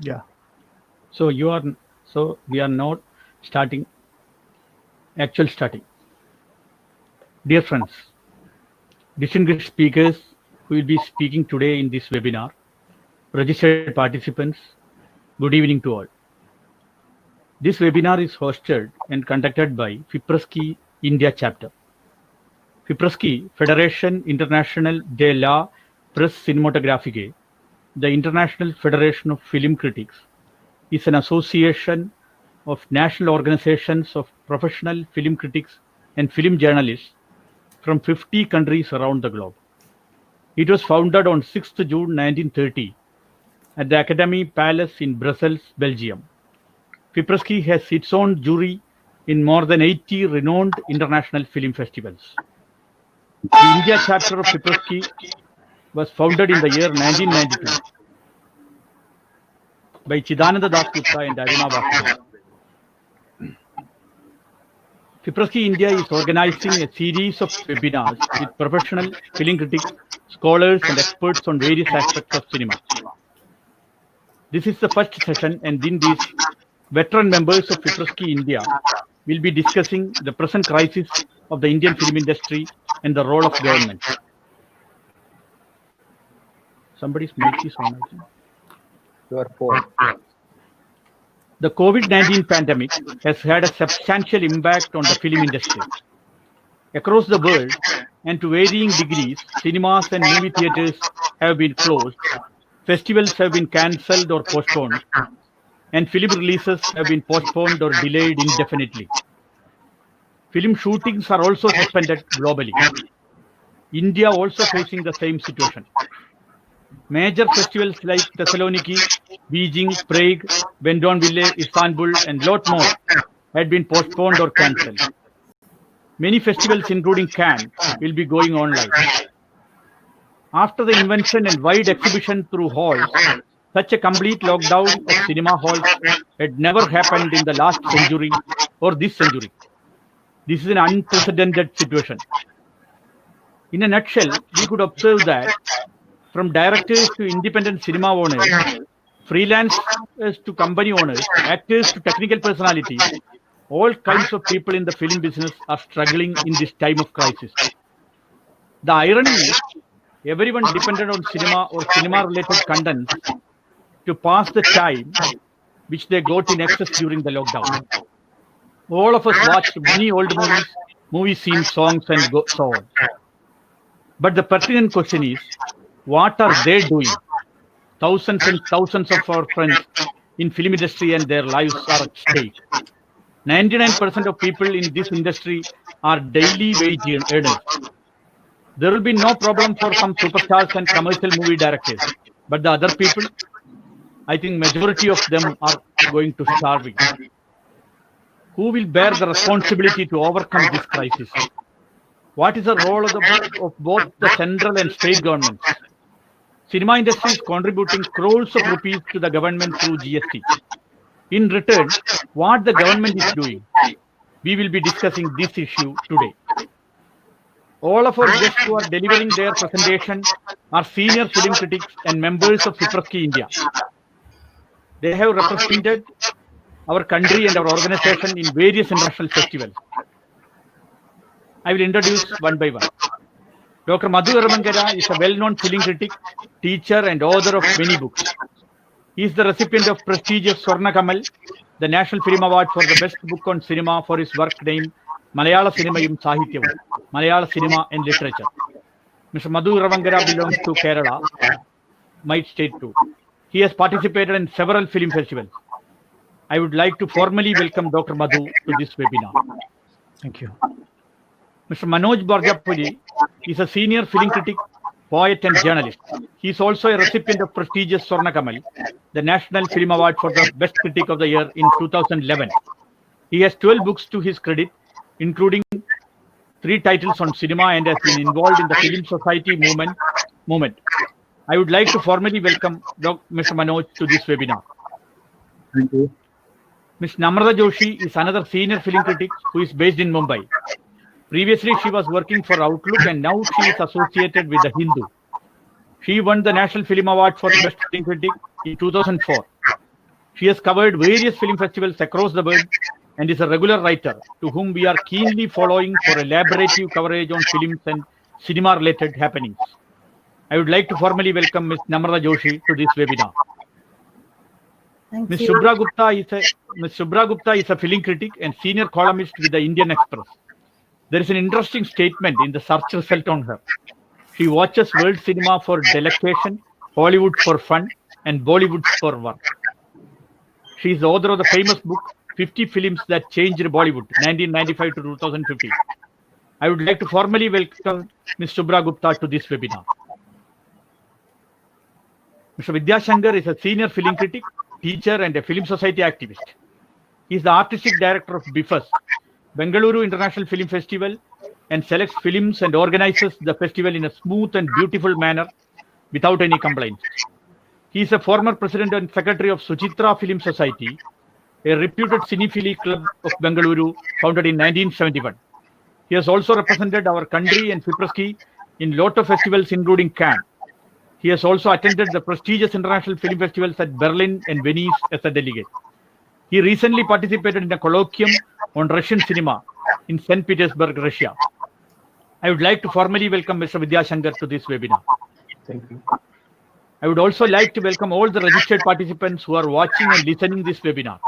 Yeah. So you are. So we are now starting. Starting. Dear friends, distinguished speakers who will be speaking today in this webinar, registered participants, good evening to all. This webinar is hosted and conducted by Fipresci India chapter. Fipresci, Fédération Internationale de la Presse Cinématographique, the International Federation of Film Critics, is an association of national organizations of professional film critics and film journalists from 50 countries around the globe. It was founded on 6th June 1930 at the Academy Palace in Brussels, Belgium. Fipresci has its own jury in more than 80 renowned international film festivals. The India chapter of Fipresci was founded in the year 1992 by Chidananda Das Gupta and Aruna Vasudev. Fipresci-India is organizing a series of webinars with professional film critics, scholars, and experts on various aspects of cinema. This is the first session, and in this, veteran members of Fipresci-India will be discussing the present crisis of the Indian film industry and the role of government. Somebody's mic is on. Your phone. The COVID-19 pandemic has had a substantial impact on the film industry. Across the world, and to varying degrees, cinemas and movie theaters have been closed, festivals have been cancelled or postponed, and film releases have been postponed or delayed indefinitely. Film shootings are also suspended globally. India also facing the same situation. Major festivals like Thessaloniki, Beijing, Prague, Vendonville, Istanbul, and lot more had been postponed or cancelled. Many festivals, including Cannes, will be going online. After the invention and wide exhibition through halls, such a complete lockdown of cinema halls had never happened in the last century or this century. This is an unprecedented situation. In a nutshell, we could observe that from directors to independent cinema owners, freelancers to company owners, actors to technical personalities, all kinds of people in the film business are struggling in this time of crisis. The irony is, everyone depended on cinema or cinema-related content to pass the time which they got in excess during the lockdown. All of us watched many old movies, movie scenes, songs, and so on. But the pertinent question is, what are they doing? Thousands and thousands of our friends in film industry and their lives are at stake. 99% of people in this industry are daily wage earners. There will be no problem for some superstars and commercial movie directors. But the other people, I think majority of them are going to starving. Who will bear the responsibility to overcome this crisis? What is the role of both the central and state governments? Cinema industry is contributing crores of rupees to the government through GST. In return, what the government is doing, we will be discussing this issue today. All of our guests who are delivering their presentation are senior film critics and members of Fipresci-India. They have represented our country and our organization in various international festivals. I will introduce one by one. Dr. Madhu Ramangara is a well-known film critic, teacher, and author of many books. He is the recipient of prestigious Swarna Kamal, the National Film Award for the best book on cinema for his work named Malayala Cinemayum Sahityavum, Malayala Cinema and Literature. Mr. Madhu Ramangara belongs to Kerala, my state too. He has participated in several film festivals. I would like to formally welcome Dr. Madhu to this webinar. Thank you. Mr. Manoj Borjapudi is a senior film critic, poet, and journalist. He is also a recipient of prestigious Swarna Kamal, the National Film Award for the Best Critic of the Year in 2011. He has 12 books to his credit, including 3 titles on cinema, and has been involved in the Film Society movement. I would like to formally welcome Mr. Manoj to this webinar. Thank you. Ms. Namrata Joshi is another senior film critic who is based in Mumbai. Previously, she was working for Outlook, and now she is associated with The Hindu. She won the National Film Award for Best Film Critic in 2004. She has covered various film festivals across the world and is a regular writer to whom we are keenly following for elaborative coverage on films and cinema-related happenings. I would like to formally welcome Ms. Namrata Joshi to this webinar. Ms. Shubhra Gupta is a film critic and senior columnist with the Indian Express. There is an interesting statement in the search result on her. She watches world cinema for delectation, Hollywood for fun, and Bollywood for work. She is the author of the famous book 50 Films That Changed Bollywood, 1995 to 2015. I would like to formally welcome Ms. Shubhra Gupta to this webinar. Mr. Vidyashankar is a senior film critic, teacher, and a film society activist. He is the artistic director of BIFAS, Bengaluru International Film Festival, and selects films and organizes the festival in a smooth and beautiful manner without any complaints. He is a former president and secretary of Suchitra Film Society, a reputed cinephile club of Bengaluru founded in 1971. He has also represented our country and Fipresci in lot of festivals including Cannes. He has also attended the prestigious international film festivals at Berlin and Venice as a delegate. He recently participated in a colloquium on Russian cinema in St. Petersburg, Russia. I would like to formally welcome Mr. Vidyashankar to this webinar. Thank you. I would also like to welcome all the registered participants who are watching and listening this webinar.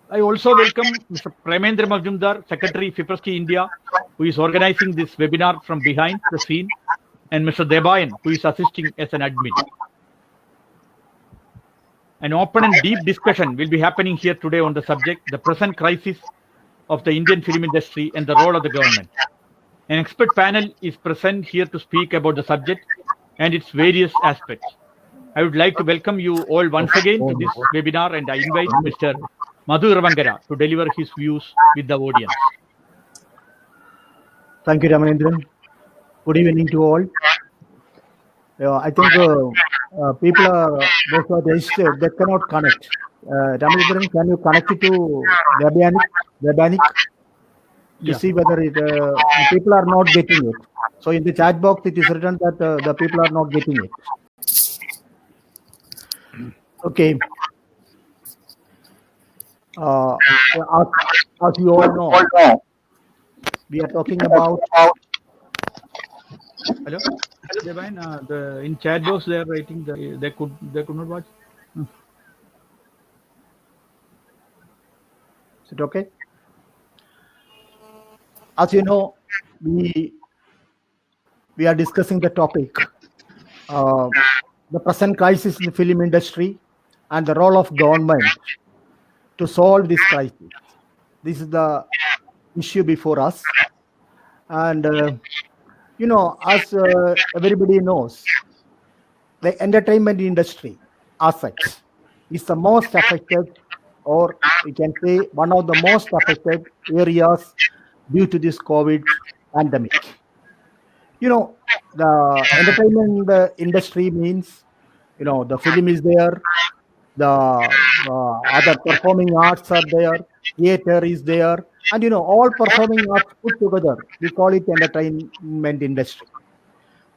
I also welcome Mr. Premendra Majumdar, Secretary Fipresci-India, who is organizing this webinar from behind the scene, and Mr. Debayan, who is assisting as an admin. An open and deep discussion will be happening here today on the subject, the present crisis of the Indian film industry and the role of the government. An expert panel is present here to speak about the subject and its various aspects. I would like to welcome you all once again to this webinar, and I invite Mr. Madhu Ravangara to deliver his views with the audience. Thank you, Ramanendran. Good evening to all. I think people are those who are registered, they cannot connect. Ramanendran, can you connect it to Webanic to see whether people are not getting it? So in the chat box, it is written that the people are not getting it. Okay. As you all know, we are talking about. Hello, Debayan, in chat box they are writing they could not watch. Is it okay? As you know, we are discussing the topic, the present crisis in the film industry and the role of government to solve this crisis. This is the issue before us. And, as everybody knows, the entertainment industry as such is the most affected, or we can say one of the most affected areas due to this COVID pandemic. The entertainment industry means, the film is there, the other performing arts are there, theater is there, and all performing arts put together, we call it entertainment industry.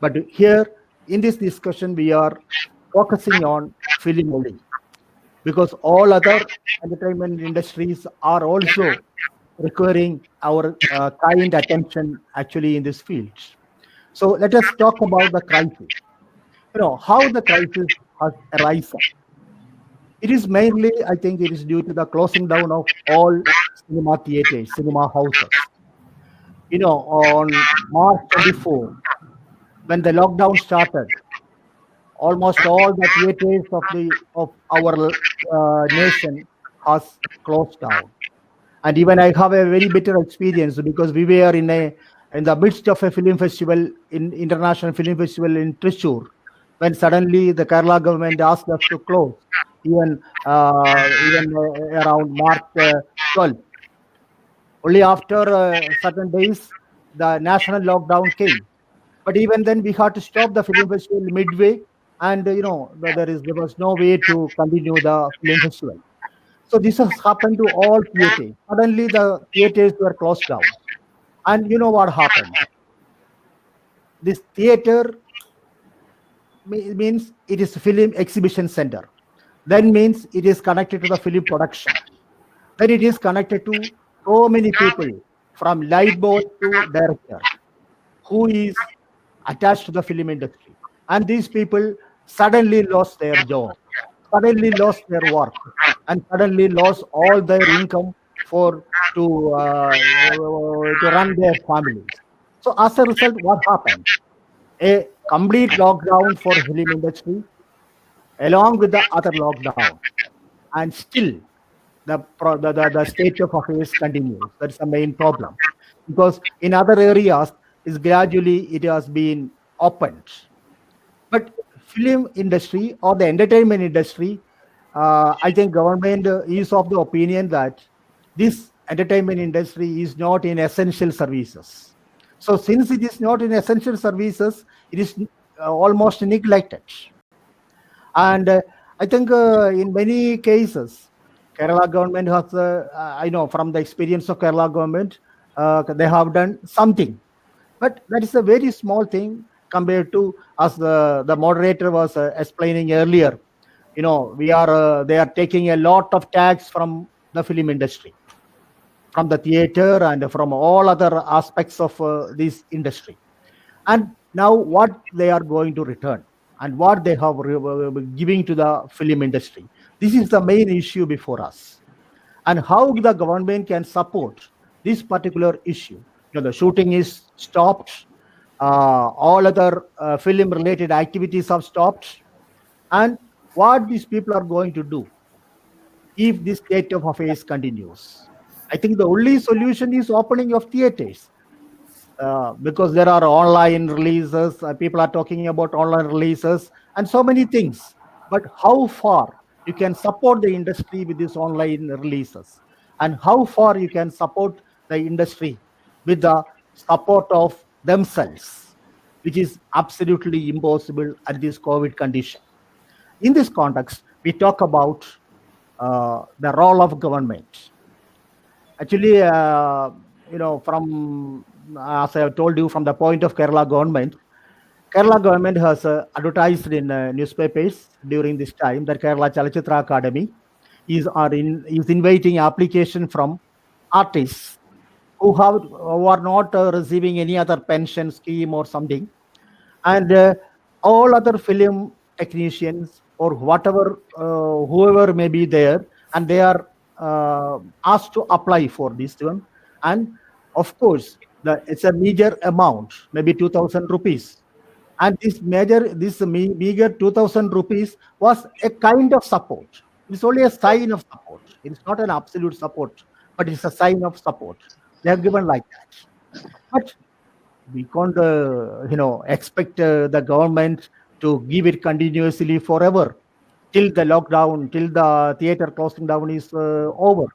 But here in this discussion, we are focusing on film only, because all other entertainment industries are also requiring our kind attention actually in this field. So let us talk about the crisis. How the crisis has arisen. It is mainly, I think, it is due to the closing down of all cinema theaters, cinema houses. On March 24, when the lockdown started, almost all the theaters of our nation has closed down. And even I have a very bitter experience, because we were in the midst of a film festival, international film festival in Thrissur, when suddenly the Kerala government asked us to close, even around March 12. Only after certain days, the national lockdown came. But even then, we had to stop the film festival midway, and there was no way to continue the film festival. So this has happened to all theaters. Suddenly, the theaters were closed down. And you know what happened? This theater means it is a film exhibition center. then means it is connected to the film production. Then it is connected to so many people from light boy to director who is attached to the film industry. And these people suddenly lost their job, suddenly lost their work, and suddenly lost all their income for to run their families. So as a result, what happened? A complete lockdown for film industry along with the other lockdown, and still the state of affairs continues. That's the main problem, because in other areas is gradually it has been opened, but film industry or the entertainment industry, I think government is of the opinion that this entertainment industry is not in essential services. So since it is not in essential services, it is almost neglected. And I think in many cases, Kerala government has, I know from the experience of Kerala government, they have done something, but that is a very small thing compared to, as the moderator was explaining earlier. They are taking a lot of tax from the film industry, from the theater, and from all other aspects of this industry. And now what they are going to return and what they have giving to the film industry, this is the main issue before us. And how the government can support this particular issue. The shooting is stopped, all other film related activities have stopped, and what these people are going to do if this state of affairs continues. I think the only solution is opening of theaters. Because there are online releases, people are talking about online releases and so many things. But how far you can support the industry with these online releases, and how far you can support the industry with the support of themselves, which is absolutely impossible at this COVID condition. In this context, we talk about the role of government. Actually, from as I have told you, from the point of Kerala government has advertised in newspapers during this time that Kerala Chalachitra Academy is inviting application from artists who are not receiving any other pension scheme or something, and all other film technicians or whatever, whoever may be there, and they are asked to apply for this one. And of course, it's a meager amount, maybe 2,000 rupees. And this meager 2,000 rupees was a kind of support. It's only a sign of support. It's not an absolute support, but it's a sign of support. They are given like that. But we can't, expect the government to give it continuously forever till the lockdown, till the theater closing down is over.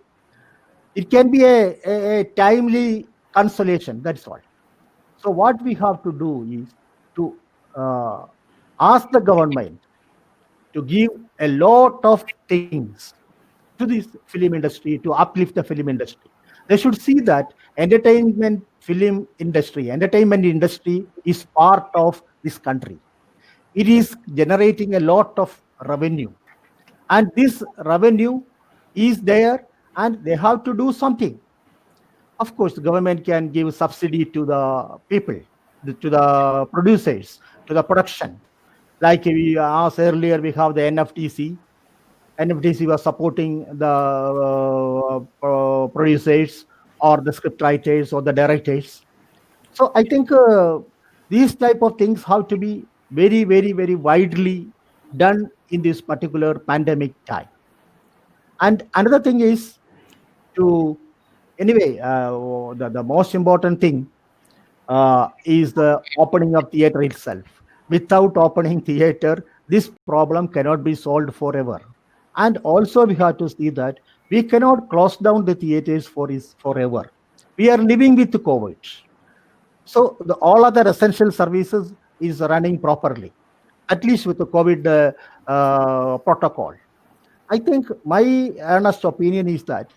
It can be a timely consolation, that's all. So what we have to do is to ask the government to give a lot of things to this film industry, to uplift the film industry. They should see that entertainment industry is part of this country. It is generating a lot of revenue, and this revenue is there, and they have to do something. Of course, the government can give subsidy to the people, to the producers, to the production. Like we asked earlier, we have the NFTC. NFTC was supporting the producers or the script writers or the directors. So I think these type of things have to be very, very, very widely done in this particular pandemic time. And another thing is to, anyway, the most important thing is the opening of theater itself. Without opening theater, this problem cannot be solved forever. And also we have to see that we cannot close down the theaters forever. We are living with COVID. So all other essential services is running properly, at least with the COVID protocol. I think my earnest opinion is that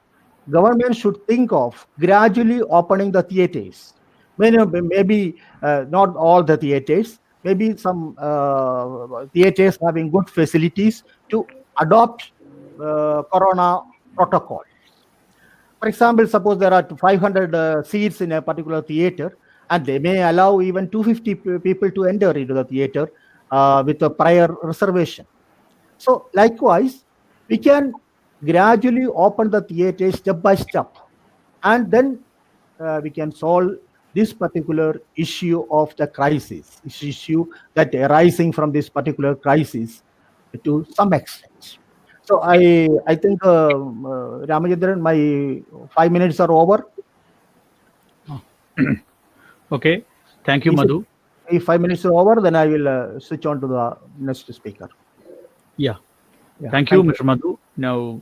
government should think of gradually opening the theaters. Maybe not all the theaters, maybe some theaters having good facilities to adopt corona protocol. For example, suppose there are 500 seats in a particular theater, and they may allow even 250 people to enter into the theater with a prior reservation. So likewise, we can gradually open the theater step by step, and then we can solve this particular issue of the crisis, this issue that arising from this particular crisis to some extent. So I think Ramachandran, my 5 minutes are over. Okay. Thank you, Madhu. If 5 minutes are over, then I will switch on to the next speaker. Yeah. Thank you, Mr. Madhu. Now,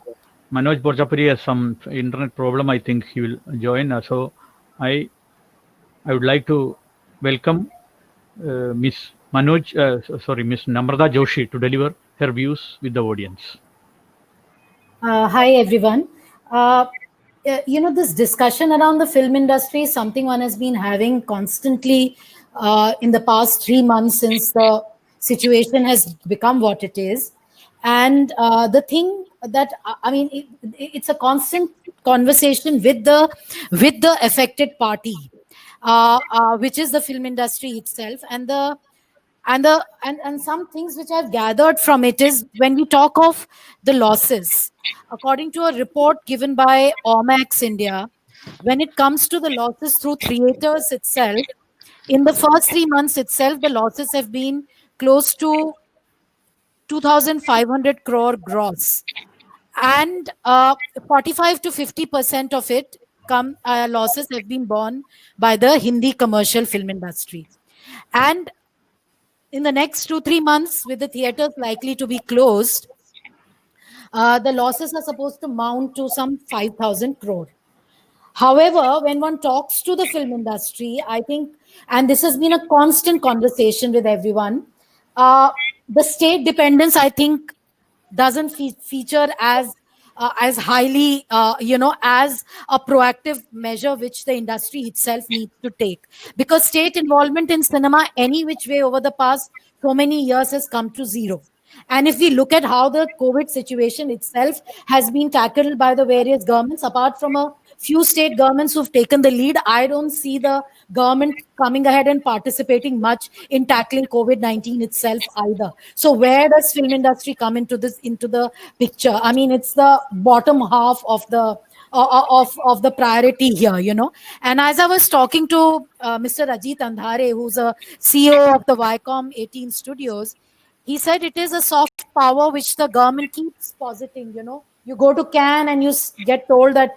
Manoj Borjapuri has some internet problem. I think he will join. So, I would like to welcome Miss Miss Namrata Joshi to deliver her views with the audience. Hi, everyone. This discussion around the film industry is something one has been having constantly in the past 3 months since the situation has become what it is. And the thing that, it's a constant conversation with the affected party, which is the film industry itself. And some things which I've gathered from it is when we talk of the losses, according to a report given by Omax India, when it comes to the losses through theaters itself, in the first 3 months itself, the losses have been close to 2,500 crore gross, and 45 to 50% of it losses have been borne by the Hindi commercial film industry. And in the next 2-3 months, with the theaters likely to be closed, the losses are supposed to mount to some 5,000 crore. However, when one talks to the film industry, I think, and this has been a constant conversation with everyone, the state dependence, I think, doesn't feature as highly, as a proactive measure which the industry itself needs to take. Because state involvement in cinema, any which way over the past so many years, has come to zero. And if we look at how the COVID situation itself has been tackled by the various governments, apart from a few state governments who've taken the lead, I don't see the government coming ahead and participating much in tackling COVID-19 itself either. So where does film industry come into the picture? I mean, it's the bottom half of the priority here. And as I was talking to Mr. Ajit Andhare, who's a CEO of the Viacom 18 Studios, he said it is a soft power which the government keeps positing. You go to Cannes and you get told that,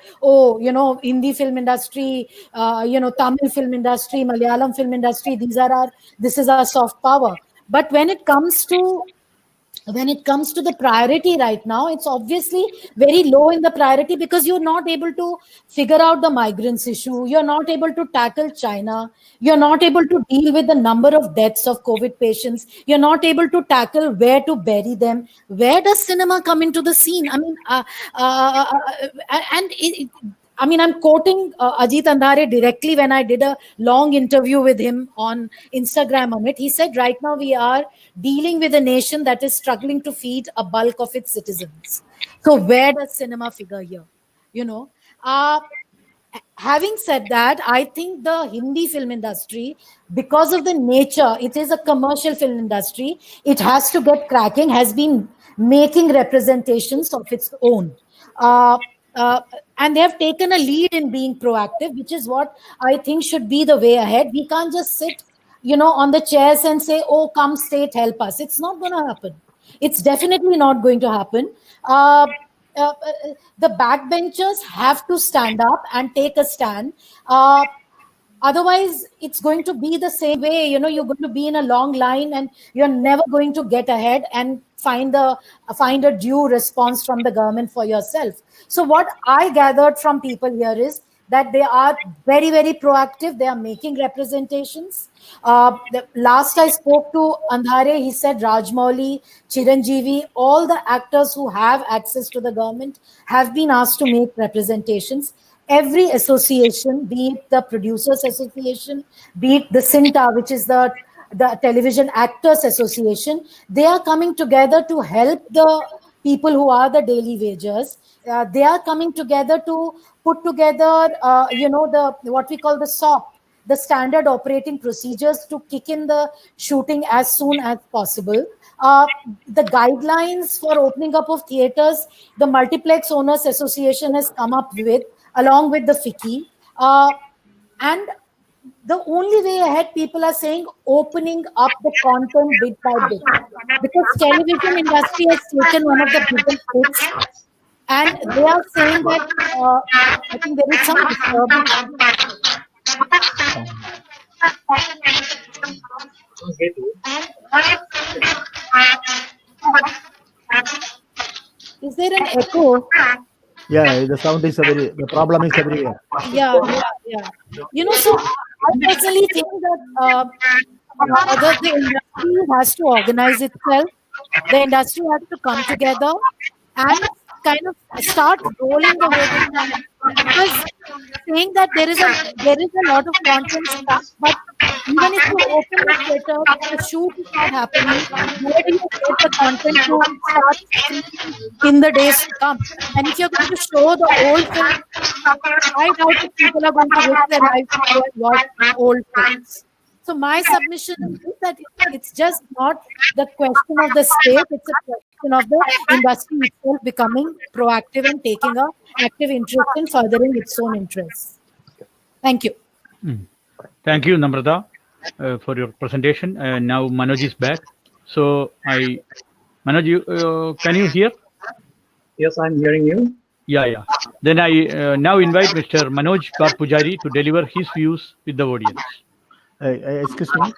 Hindi film industry, Tamil film industry, Malayalam film industry, this is our soft power. But when it comes to the priority right now, it's obviously very low in the priority, because you're not able to figure out the migrants issue. You're not able to tackle China. You're not able to deal with the number of deaths of COVID patients. You're not able to tackle where to bury them. Where does cinema come into the scene? I'm quoting Ajit Andhare directly when I did a long interview with him on Instagram on it. He said, right now we are dealing with a nation that is struggling to feed a bulk of its citizens. So where does cinema figure here? Having said that, I think the Hindi film industry, because of the nature, it is a commercial film industry, it has to get cracking, has been making representations of its own. And they have taken a lead in being proactive, which is what I think should be the way ahead. We can't just sit, on the chairs and say, oh, come state, help us. It's not going to happen. It's definitely not going to happen. The backbenchers have to stand up and take a stand. Otherwise, it's going to be the same way. You're going to be in a long line and you're never going to get ahead and find a due response from the government for yourself. So what I gathered from people here is that they are very, very proactive. They are making representations. The last I spoke to Andhare, he said Rajmouli, Chiranjeevi, all the actors who have access to the government have been asked to make representations. Every association, be it the Producers Association, be it the CINTA, which is the Television Actors Association, they are coming together to help the people who are the daily wagers. They are coming together to put together, the what we call the SOP, the standard operating procedures, to kick in the shooting as soon as possible. Uh, the guidelines for opening up of theaters, the Multiplex Owners Association has come up with, along with the FICCI. And the only way ahead, people are saying, opening up the content bit by bit, because television industry has taken one of the biggest hits, and they are saying that, I think there is some disturbance. Is there an echo? Yeah, the sound is the problem is everywhere. Yeah. So I personally think that the industry has to organize itself. The industry has to come together and kind of start rolling the whole thing. Because saying that there is a lot of content stuff, but even if you open the theater, the shoot is not happening. Where do you get the content to start streaming in the days to come? And if you're going to show the old film, I doubt if people are going to risk their lives to go and watch old films. So my submission is that it's just not the question of the state; it's a question of the industry itself becoming proactive and taking a active interest in furthering its own interests. Thank you. Thank you, Namrata, for your presentation. Now Manoj is back. So Manoj, can you hear? Yes, I'm hearing you. Yeah. Then I now invite Mr. Manoj Kar Pujari to deliver his views with the audience. Excuse me.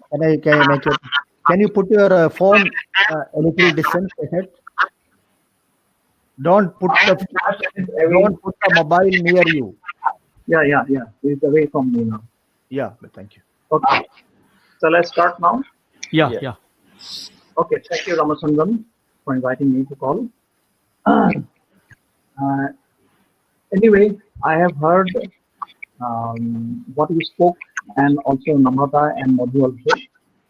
Can you put your phone a little distance ahead? Don't put the mobile near you. Yeah. It's away from me now. Yeah, thank you. Okay. So let's start now. Yeah. Okay. Thank you, Ramasundram, for inviting me to call. Anyway, I have heard what you spoke, and also Namrata and Madhu also.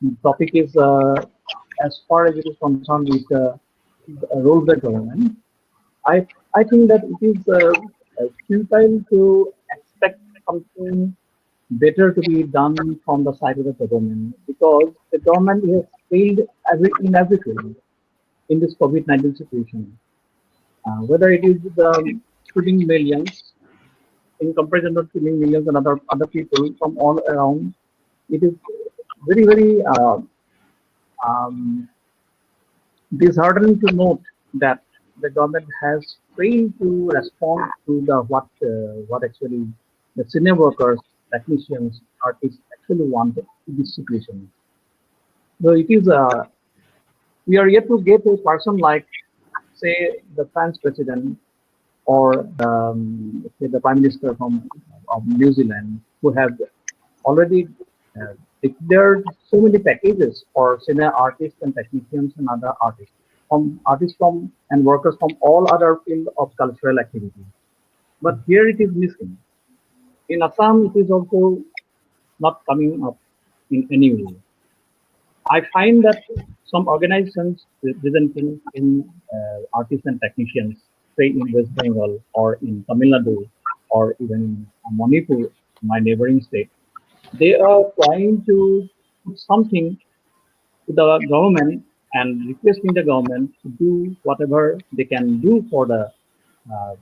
The topic is, as far as it is concerned with the role of the government. I think that it is futile to expect something better to be done from the side of the government, because the government has failed in every field in this COVID-19 situation. Whether it is the shooting millions in comparison to killing millions and other people from all around, it is very um, disheartening to note that the government has failed to respond to the what actually the senior workers, technicians, artists actually want in this situation. So it is we are yet to get a person like, say, the France president, or say the prime minister of New Zealand, who have already declared so many packages for senior artists and technicians and other artists from and workers from all other field of cultural activity. But here it is missing. In Assam, it is also not coming up in any way. I find that some organizations representing in artists and technicians, say in West Bengal or in Tamil Nadu or even in Manipur, my neighboring state, they are trying to put something to the government and requesting the government to do whatever they can do for the uh,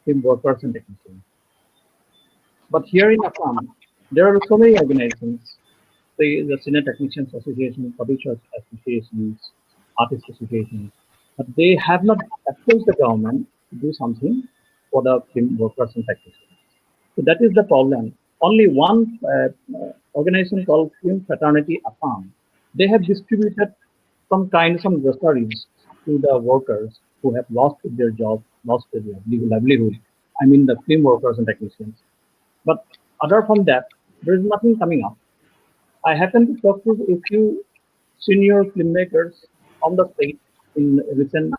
film workers and technicians. But here in Assam, there are so many organizations, say the Senior Technicians Association, Publishers Associations, Artist Associations, but they have not approached the government to do something for the film workers and technicians. So that is the problem. Only one organization called Film Fraternity Assam, they have distributed some groceries to the workers who have lost their job, lost their livelihood. I mean the film workers and technicians. But other from that, there is nothing coming up. I happen to talk to a few senior filmmakers on the state in recent,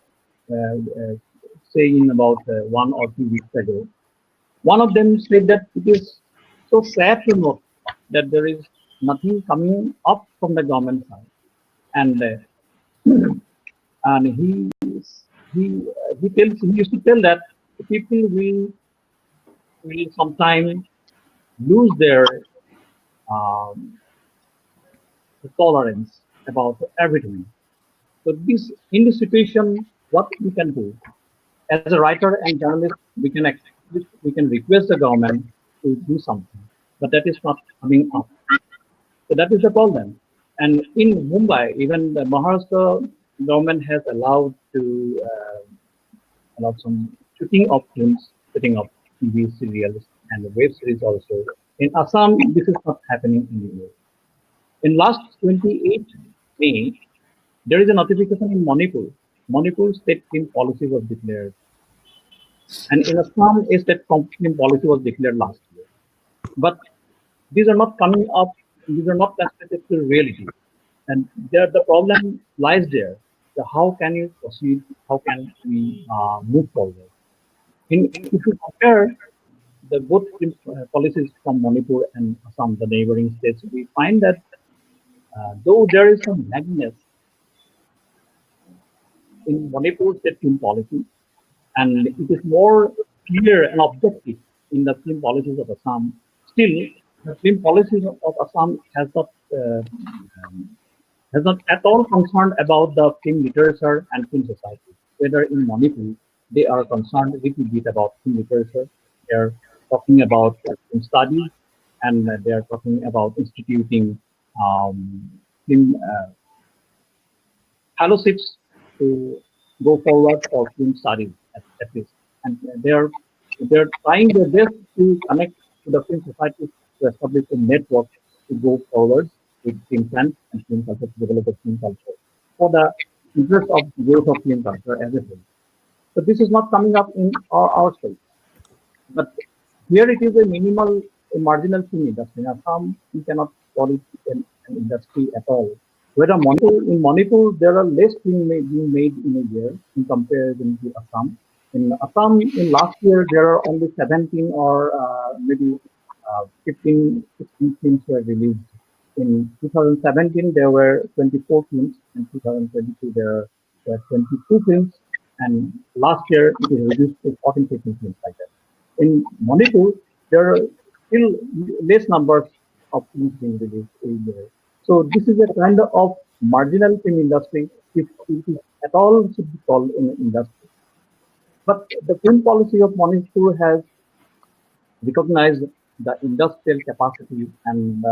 say in about 1 or 2 weeks ago. One of them said that it is so sad to note that there is nothing coming up from the government side, and and he he used to tell that the people will sometime lose their um, tolerance about everything. So this in this situation, what we can do as a writer and journalist, we can request the government to do something, but that is not coming up. So that is the problem. And in Mumbai, even the Maharashtra government has allowed to allow some shooting of films, shooting of TV serials and web series also. In Assam, this is not happening anymore. In last 28 May, there is a notification in Manipur. Manipur state film policy was declared, and in Assam, a state film policy was declared last year. But these are not coming up. These are not translated to reality, and there the problem lies there. So how can you proceed? How can we move forward? If you compare the both policies from Manipur and Assam, the neighboring states, we find that though there is some lagging in Manipur state film policy, and it is more clear and objective in the film policies of Assam. Still, the film policies of Assam has not at all concerned about the film literature and film society. Whether in Manipur, they are concerned a little bit about film literature. They are talking about film studies, and they are talking about instituting film fellowships to go forward for film studies at least. And they're trying their best to connect to the film society to establish a network to go forward with film fans and film culture to develop a film culture for the interest of growth of film culture as a whole. So this is not coming up in our state. But here it is a marginal film industry. Now, some we cannot call it an industry at all. Whether in Manipur, there are less being made in a year in comparison to Assam. In Assam, in last year, there are only 17 or maybe 15, 16 films were released. In 2017, there were 24 films. In 2022, there were 22 films. And last year, it is reduced to 14, 15 films like that. In Manipur, there are still less numbers of films being released a year. So this is a kind of marginal film industry, if it is at all should be called an industry. But the film policy of Manipur has recognized the industrial capacity and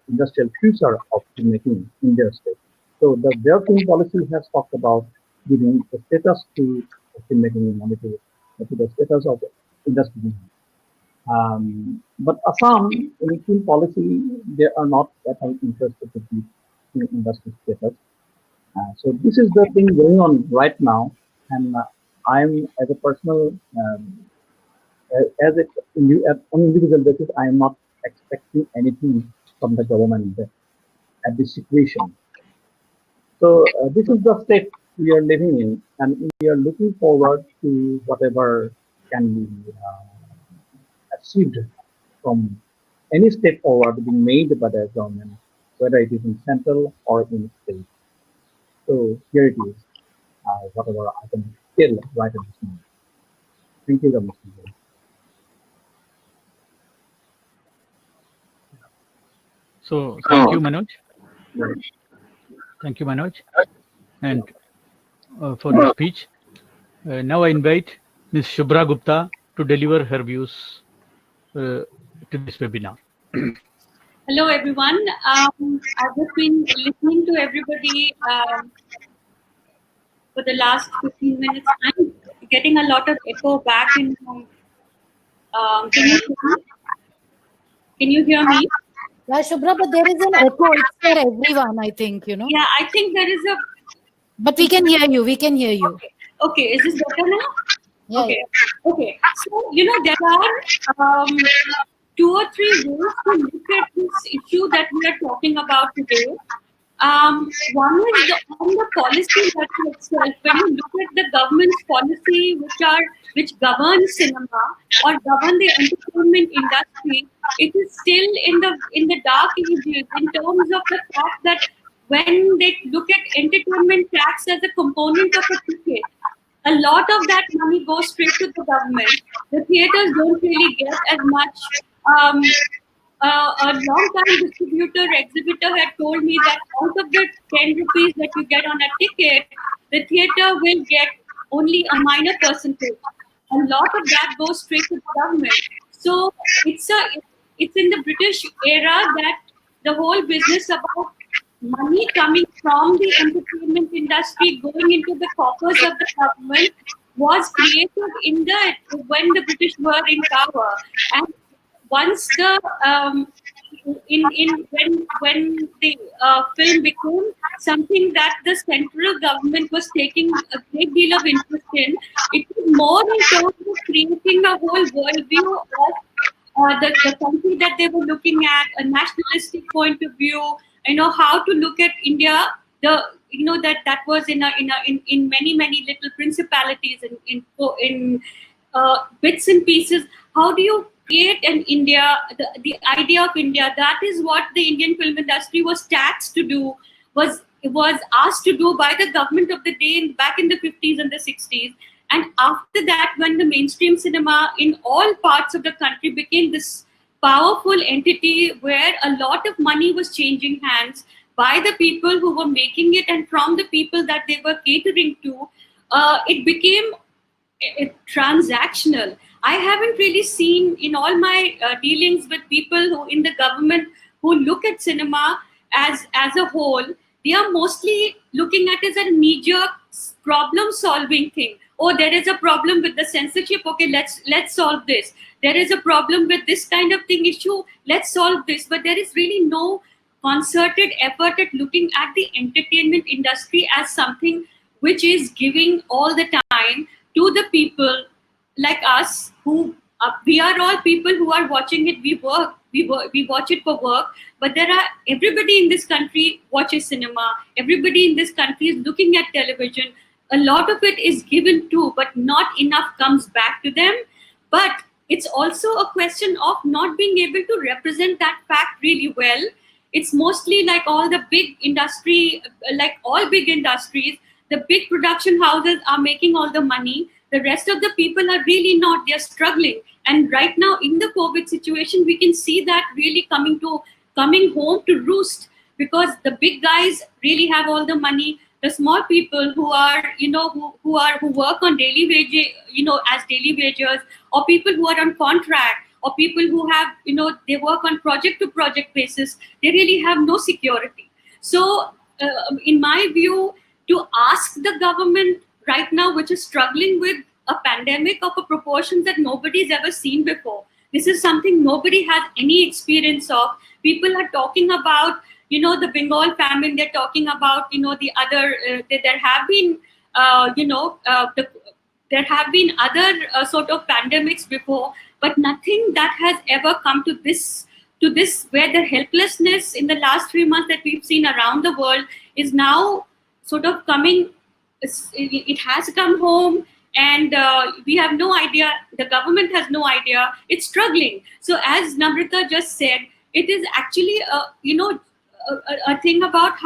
industrial future of filmmaking in their state. So their film policy has talked about giving the status to filmmaking in Manipur, to the status of industry. But Assam, in film policy, they are not that interested to keep industry status. So this is the thing going on right now, and I'm as a personal, as a, on individual basis, I am not expecting anything from the government at this situation. So this is the state we are living in, and we are looking forward to whatever can be achieved from any step forward being made by the government, whether it is in central or in state. So here it is, whatever I can tell right at this moment. Thank you, Mr. So thank you, Manoj. Thank you, Manoj, and for the speech. Now I invite Ms. Shubhra Gupta to deliver her views to this webinar. Hello, everyone. I've just been listening to everybody for the last 15 minutes. I'm getting a lot of echo back in my. Can you hear me? Can you hear me? Yeah, Shubhra, but there is an echo. It's for everyone, I think, Yeah, I think there is a. But we can hear you. We can hear you. Okay. Is this better now? Yeah. Okay. Okay. So, there are 2 or 3 ways to look at this issue that we are talking about today. One is on the policy level itself. When you look at the government's policy, which governs cinema or govern the entertainment industry, it is still in the dark ages in terms of the fact that when they look at entertainment tax as a component of a ticket, a lot of that money goes straight to the government. The theaters don't really get as much. Um, a long-time distributor exhibitor had told me that out of the 10 rupees that you get on a ticket, the theater will get only a minor percentage. A lot of that goes straight to the government. So it's in the British era that the whole business about money coming from the entertainment industry going into the coffers of the government was created in the when the British were in power. And once the in when the film became something that the central government was taking a great deal of interest in, it was more in terms of creating a whole worldview of the country that they were looking at, a nationalistic point of view, how to look at India. That was in many little principalities in bits and pieces. How do you create an India, the idea of India? That is what the Indian film industry was taxed to do, was asked to do by the government of the day back in the 50s and the 60s. And after that, when the mainstream cinema in all parts of the country became this powerful entity where a lot of money was changing hands by the people who were making it and from the people that they were catering to, it became transactional. I haven't really seen in all my dealings with people who in the government who look at cinema as a whole. They are mostly looking at it as a knee-jerk problem-solving thing. Oh, there is a problem with the censorship. Okay, let's solve this. There is a problem with this kind of thing issue. Let's solve this. But there is really no concerted effort at looking at the entertainment industry as something which is giving all the time to the people like us who we are all people who are watching it. We watch it for work, but everybody in this country watches cinema. Everybody in this country is looking at television. A lot of it is given to, but not enough comes back to them. But it's also a question of not being able to represent that fact really well. It's mostly like all the big industry, like all big industries, the big production houses are making all the money. The rest of the people are really not. They're struggling. And right now in the COVID situation, we can see that really coming home to roost, because the big guys really have all the money. The small people who are, who work on daily wage, as daily wagers, or people who are on contract, or people who have, they work on project to project basis, they really have no security. So, in my view, to ask the government right now, which is struggling with a pandemic of a proportions that nobody's ever seen before. This is something nobody has any experience of. People are talking about, the Bengal famine. They're talking about, the other. There have been, there have been other sort of pandemics before, but nothing that has ever come to this. Where the helplessness in the last 3 months that we've seen around the world is now sort of coming. It has come home, and we have no idea. The government has no idea. It's struggling. So, as Namrata just said, it is actually a thing about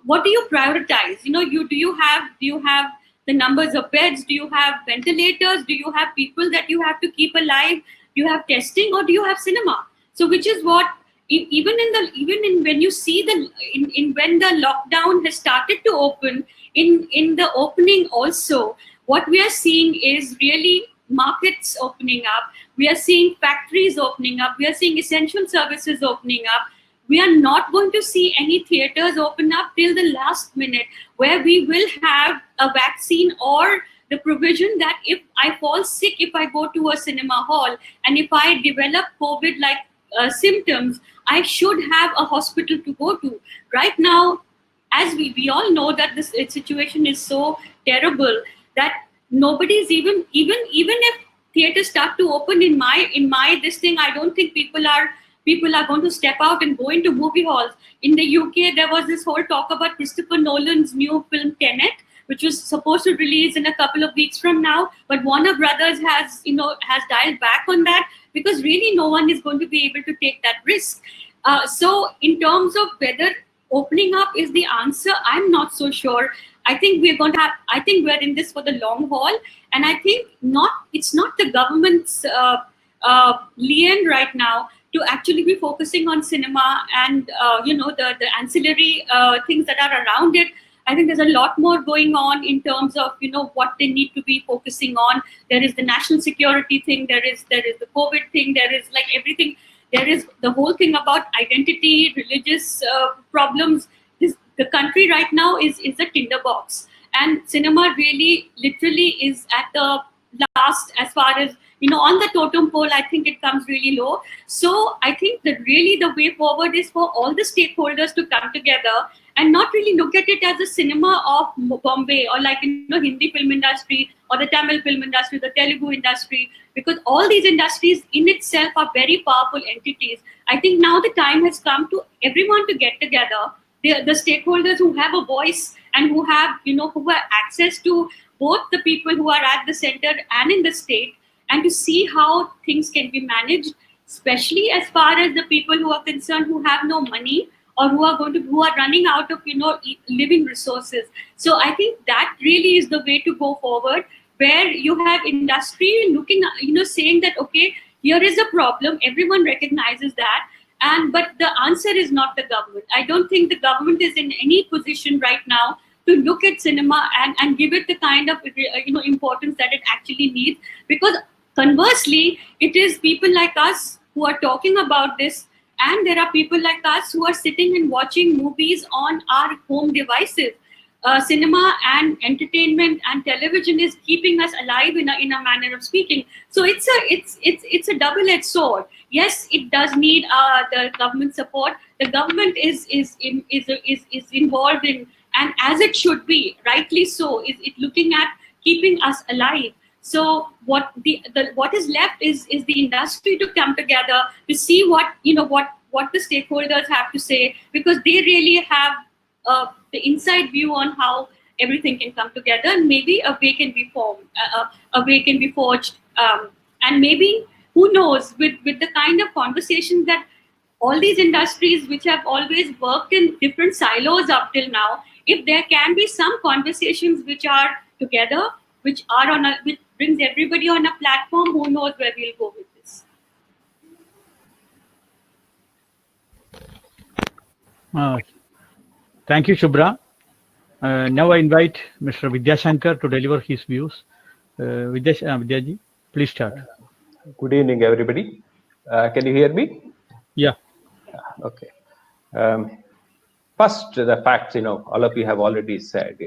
what do you prioritize? Do you have the numbers of beds? Do you have ventilators? Do you have people that you have to keep alive? Do you have testing, or do you have cinema? So, which is what even when you see when the lockdown has started to open, in the opening also, what we are seeing is really markets opening up. We are seeing factories opening up. We are seeing essential services opening up. We are not going to see any theaters open up till the last minute, where we will have a vaccine or the provision that if I fall sick, if I go to a cinema hall, and if I develop COVID-like symptoms, I should have a hospital to go to. Right now, as we all know that this situation is so terrible that nobody's even if theaters start to open in my this thing, I don't think people are going to step out and go into movie halls. In the UK, there was this whole talk about Christopher Nolan's new film Tenet, which was supposed to release in a couple of weeks from now, but Warner Brothers has dialed back on that, because really no one is going to be able to take that risk. So in terms of whether opening up is the answer, I'm not so sure. I think we're going to have. I think we're in this for the long haul, and I think it's not the government's lien right now to actually be focusing on cinema and the ancillary things that are around it. I think there's a lot more going on in terms of what they need to be focusing on. There is the national security thing. There is the COVID thing. There is like everything. There is the whole thing about identity, religious problems. The country right now is a tinderbox, and cinema really, literally, is at the last, as far as on the totem pole. I think it comes really low. So I think that really the way forward is for all the stakeholders to come together and not really look at it as a cinema of Bombay, or like Hindi film industry, or the Tamil film industry, the Telugu industry, because all these industries in itself are very powerful entities. I think now the time has come to everyone to get together, the stakeholders who have a voice and who have access to both the people who are at the center and in the state, and to see how things can be managed, especially as far as the people who are concerned who have no money, or who are running out of living resources. So I think that really is the way to go forward, where you have industry looking saying that, okay, here is a problem, everyone recognizes that, but the answer is not the government. I don't think the government is in any position right now to look at cinema and give it the kind of importance that it actually needs, because conversely, it is people like us who are talking about this, and there are people like us who are sitting and watching movies on our home devices. Cinema and entertainment and television is keeping us alive in a manner of speaking. So it's a double-edged sword. Yes, it does need the government support. The government is involved in, and as it should be, rightly so, is it looking at keeping us alive. So what is left is the industry to come together to see what the stakeholders have to say, because they really have the inside view on how everything can come together, and maybe a way can be formed, a way can be forged, and maybe, who knows, with the kind of conversations that all these industries which have always worked in different silos up till now, if there can be some conversations which are together, which brings everybody on a platform, who knows where we'll go with this. Thank you, Shubhra. Now I invite Mr. Vidyashankar to deliver his views. Vidyaji, please start. Good evening, everybody. Can you hear me? Yeah. Okay. First, the facts, all of you have already said,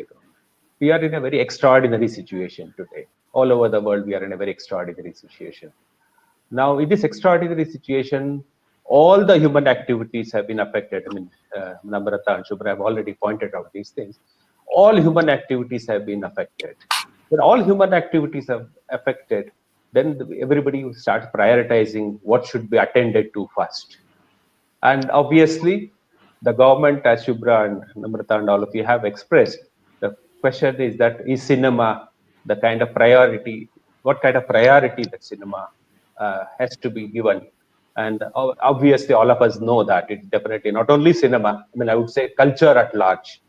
we are in a very extraordinary situation today. All over the world, we are in a very extraordinary situation. Now, in this extraordinary situation, all the human activities have been affected. I mean, Namrata and Shubhra have already pointed out these things. All human activities have been affected. When all human activities are affected, then everybody will start prioritizing what should be attended to first. And obviously, the government, as Shubhra and Namrata and all of you have expressed, the question is that, is cinema the kind of priority, what kind of priority that cinema has to be given? And obviously, all of us know that it's definitely not only cinema, I mean, I would say culture at large.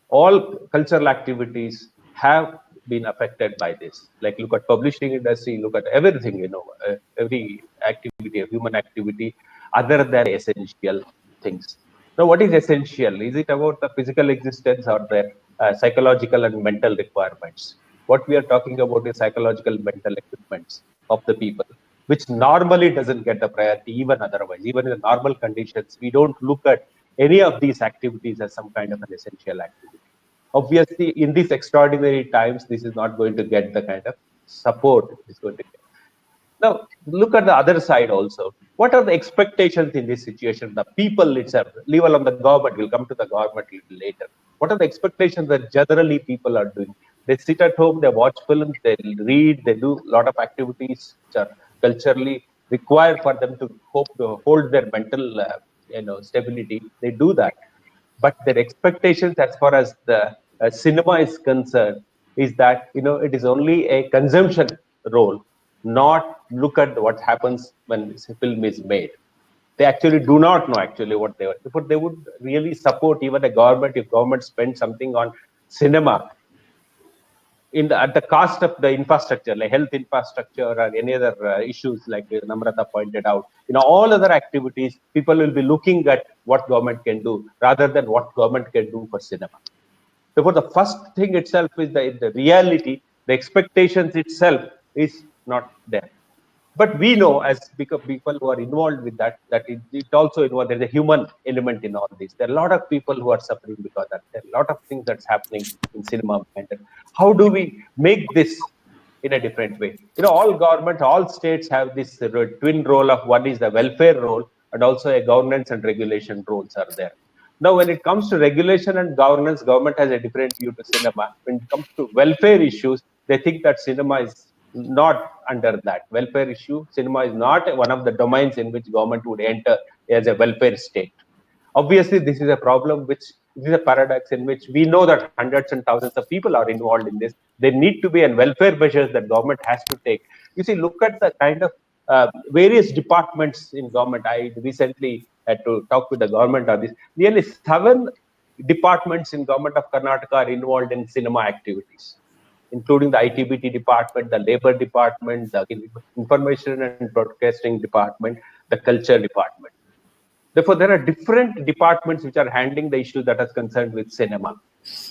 All cultural activities have been affected by this. Like, look at publishing industry, look at everything, every activity, human activity, other than essential things. Now, what is essential? Is it about the physical existence or the psychological and mental requirements? What we are talking about is psychological, mental equipments of the people, which normally doesn't get the priority even otherwise. Even in the normal conditions, we don't look at any of these activities as some kind of an essential activity. Obviously, in these extraordinary times, this is not going to get the kind of support it's going to get. Now, look at the other side also. What are the expectations in this situation? The people itself, leave alone the government, we'll come to the government a little later. What are the expectations that generally people are doing? They sit at home, they watch films, they read, they do a lot of activities which are culturally required for them to hold their mental stability. They do that. But their expectations as far as the cinema is concerned is that, it is only a consumption role, not look at what happens when this film is made. They actually do not know actually what they would really support even a government if government spends something on cinema at the cost of the infrastructure, like health infrastructure or any other issues, like Namrata pointed out. All other activities, people will be looking at what government can do rather than what government can do for cinema. Therefore, the first thing itself is the reality, the expectations itself is not there. But we know, as people who are involved with that it also involves, there's a human element in all this. There are a lot of people who are suffering because of that. There are a lot of things that's happening in cinema. How do we make this in a different way? All governments, all states have this twin role of, one is the welfare role and also a governance and regulation roles are there. Now, when it comes to regulation and governance, government has a different view to cinema. When it comes to welfare issues, they think that cinema is not under that welfare issue. Cinema is not one of the domains in which government would enter as a welfare state. Obviously, this is a problem, which this is a paradox in which we know that hundreds and thousands of people are involved in this. There need to be a welfare measures that government has to take. You see, look at the kind of various departments in government. I recently had to talk with the government on this. Nearly 7 departments in government of Karnataka are involved in cinema activities, including the ITBT department, the labor department, the information and broadcasting department, the culture department. Therefore, there are different departments which are handling the issues that are concerned with cinema.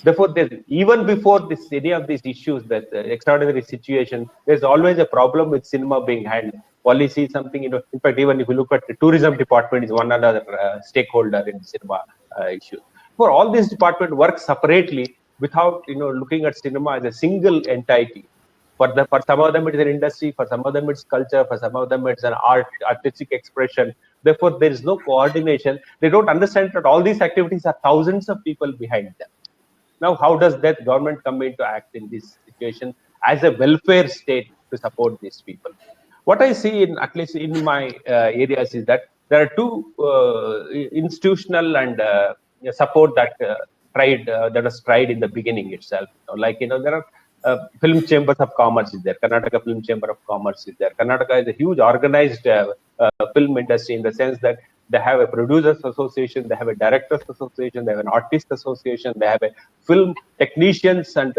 Therefore, even before any of these issues, that extraordinary situation, there's always a problem with cinema being handled. Policy, something, in fact, even if you look at the tourism department, is one other stakeholder in cinema issues. For all these departments work separately without looking at cinema as a single entity. For some of them it is an industry, for some of them it's culture, for some of them it's an artistic expression. Therefore, there is no coordination. They don't understand that all these activities are thousands of people behind them. Now, how does that government come into act in this situation as a welfare state to support these people? What I see, at least in my areas, is that there are two institutional and support that was tried in the beginning itself. There are film chambers of commerce is there. Karnataka Film Chamber of Commerce is there. Karnataka is a huge organized film industry, in the sense that they have a producers association, they have a directors association, they have an artist association, they have a film technicians and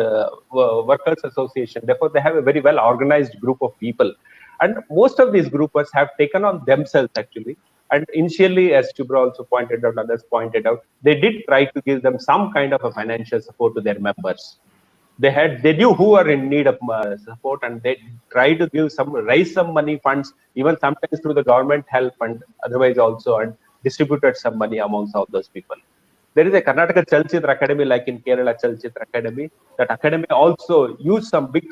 workers association. Therefore, they have a very well organized group of people. And most of these groupers have taken on themselves, actually. And initially, as Shubhra also pointed out, others pointed out, they did try to give them some kind of a financial support to their members. They knew who are in need of support, and they tried to raise some money funds, even sometimes through the government help and otherwise also, and distributed some money amongst all those people. There is a Karnataka Chalchitra Academy, like in Kerala Chalchitra Academy. That academy also used some big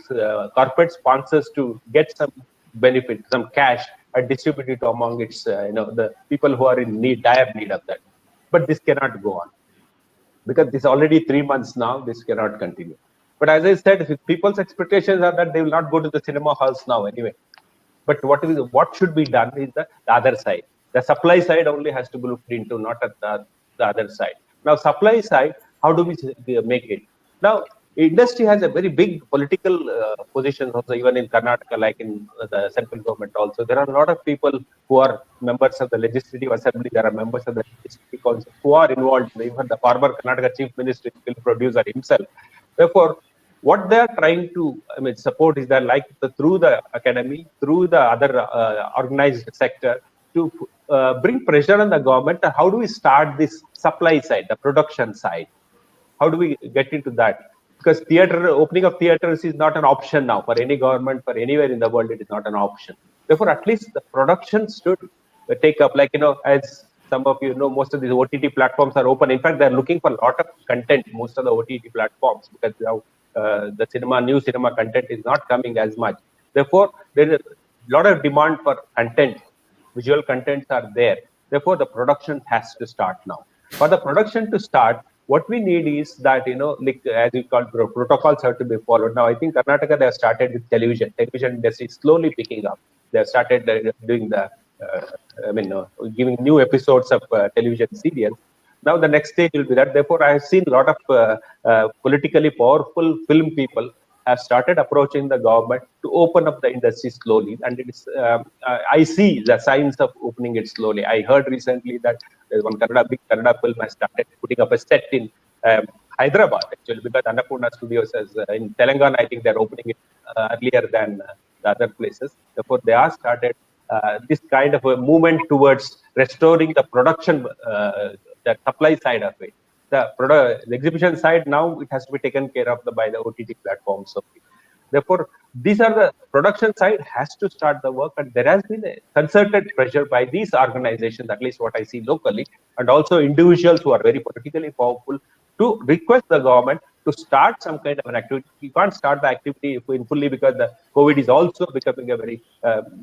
corporate sponsors to get some benefit, some cash, and distribute it among its the people who are in dire need of that. But this cannot go on, because this is already 3 months now. This cannot continue. But as I said, if people's expectations are that they will not go to the cinema halls now anyway. But what should be done is the other side. The supply side only has to be looked into, not at the other side. Now, supply side, how do we make it? Now, industry has a very big political position also, even in Karnataka, like in the central government also. There are a lot of people who are members of the Legislative Assembly. There are members of the Legislative Council who are involved. Even the former Karnataka Chief Minister, film producer himself. Therefore, what they are trying to support is that, like through the academy, through the other organized sector, to bring pressure on the government. How do we start this supply side, the production side? How do we get into that? Because opening of theaters is not an option now for any government, for anywhere in the world. It is not an option. Therefore, at least the production should take up. Like, as some of you know, most of these OTT platforms are open. In fact, they're looking for a lot of content, most of the OTT platforms, because now the new cinema content is not coming as much. Therefore, there is a lot of demand for content. Visual contents are there. Therefore, the production has to start now. For the production to start, what we need is that, like, as you call, protocols have to be followed. Now, I think Karnataka, they have started with television. Television industry is slowly picking up. They have started doing giving new episodes of television serials. Now, the next stage will be that. Therefore, I have seen a lot of politically powerful film people have started approaching the government to open up the industry slowly. And it is, I see the signs of opening it slowly. I heard recently that there's one big Kannada film has started putting up a set in Hyderabad actually, because Annapurna Studios is in Telangana. I think they're opening it earlier than the other places. Therefore, they are started this kind of a movement towards restoring the production, the supply side of it. The exhibition side now it has to be taken care of by the OTT platforms. Therefore, these are the production side has to start the work, and there has been a concerted pressure by these organizations, at least what I see locally, and also individuals who are very politically powerful to request the government to start some kind of an activity. You can't start the activity fully because the COVID is also becoming a very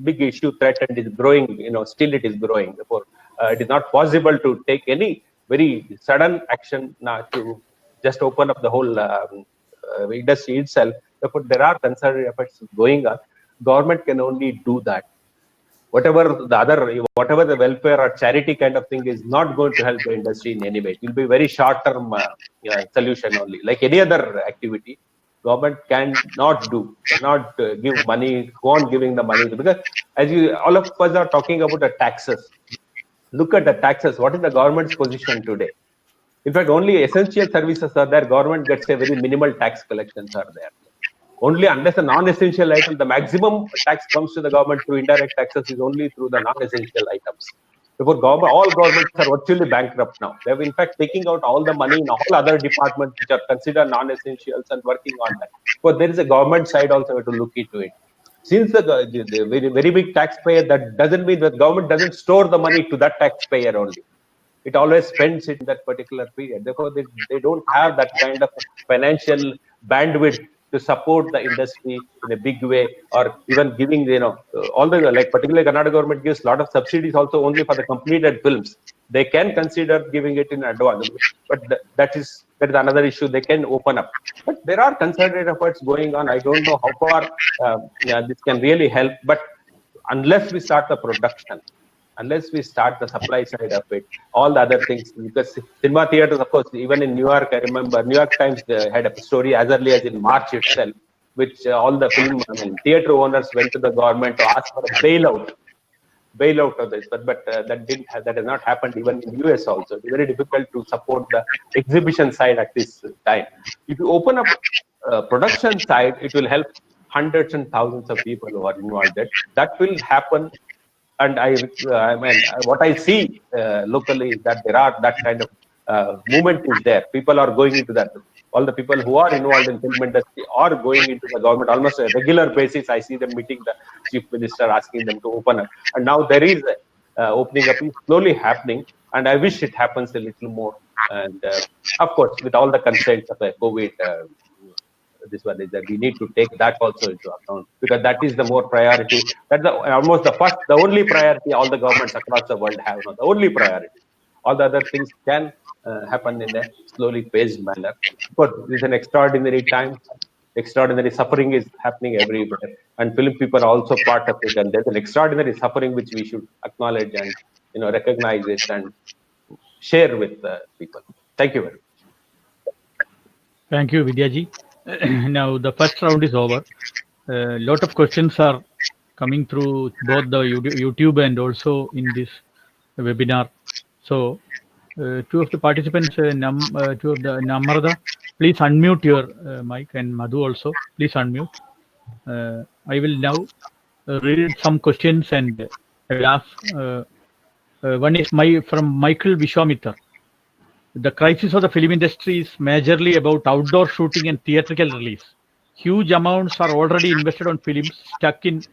big issue, threat, and is growing. Still it is growing. Therefore, it is not possible to take any very sudden action now to just open up the whole industry itself. Therefore, there are concerted efforts going on. Government can only do that. Whatever the welfare or charity kind of thing is not going to help the industry in any way. It will be very short-term solution only. Like any other activity, government cannot give money, go on giving the money. Because all of us are talking about the taxes. Look at the taxes. What is the government's position today? In fact, only essential services are there. Government gets a very minimal tax collections are there. Only unless a non-essential item, the maximum tax comes to the government through indirect taxes is only through the non-essential items. Therefore, all governments are virtually bankrupt now. They have in fact taking out all the money in all other departments which are considered non-essentials and working on that. But there is a government side also to look into it. Since the very, very big taxpayer, that doesn't mean that government doesn't store the money to that taxpayer only. It always spends it in that particular period. Therefore, they don't have that kind of financial bandwidth to support the industry in a big way, or even giving, all the, like particularly Karnataka government gives a lot of subsidies also only for the completed films. They can consider giving it in advance, but that is another issue they can open up. But there are concerted efforts going on. I don't know how far this can really help, but unless we start the production, unless we start the supply side of it, all the other things, because cinema theaters, of course, even in New York, I remember New York Times had a story as early as in March itself, which all the theater owners went to the government to ask for a bailout of this, but that has not happened even in US also. It's very difficult to support the exhibition side at this time. If you open up production side, it will help hundreds and thousands of people who are involved. That will happen. And what I see locally is that there are that kind of movement is there. People are going into that. All the people who are involved in film industry are going into the government almost on a regular basis. I see them meeting the chief minister, asking them to open up. And now there is opening up is slowly happening. And I wish it happens a little more. And of course, with all the constraints of the COVID, this one is that we need to take that also into account, because that is the more priority. That's the only priority all the governments across the world have. The only priority. All the other things can happen in a slowly paced manner. But it's an extraordinary time. Extraordinary suffering is happening everywhere, and film people are also part of it. And there's an extraordinary suffering which we should acknowledge and recognize it and share with people. Thank you very much. Thank you, Vidyaji. Now the first round is over. A lot of questions are coming through both the YouTube and also in this webinar. So two of the participants, Namrata, please unmute your mic, and Madhu also, please unmute. I will now read some questions and I will ask. One is from Michael Vishwamitar. The crisis of the film industry is majorly about outdoor shooting and theatrical release. Huge amounts are already invested on films stuck in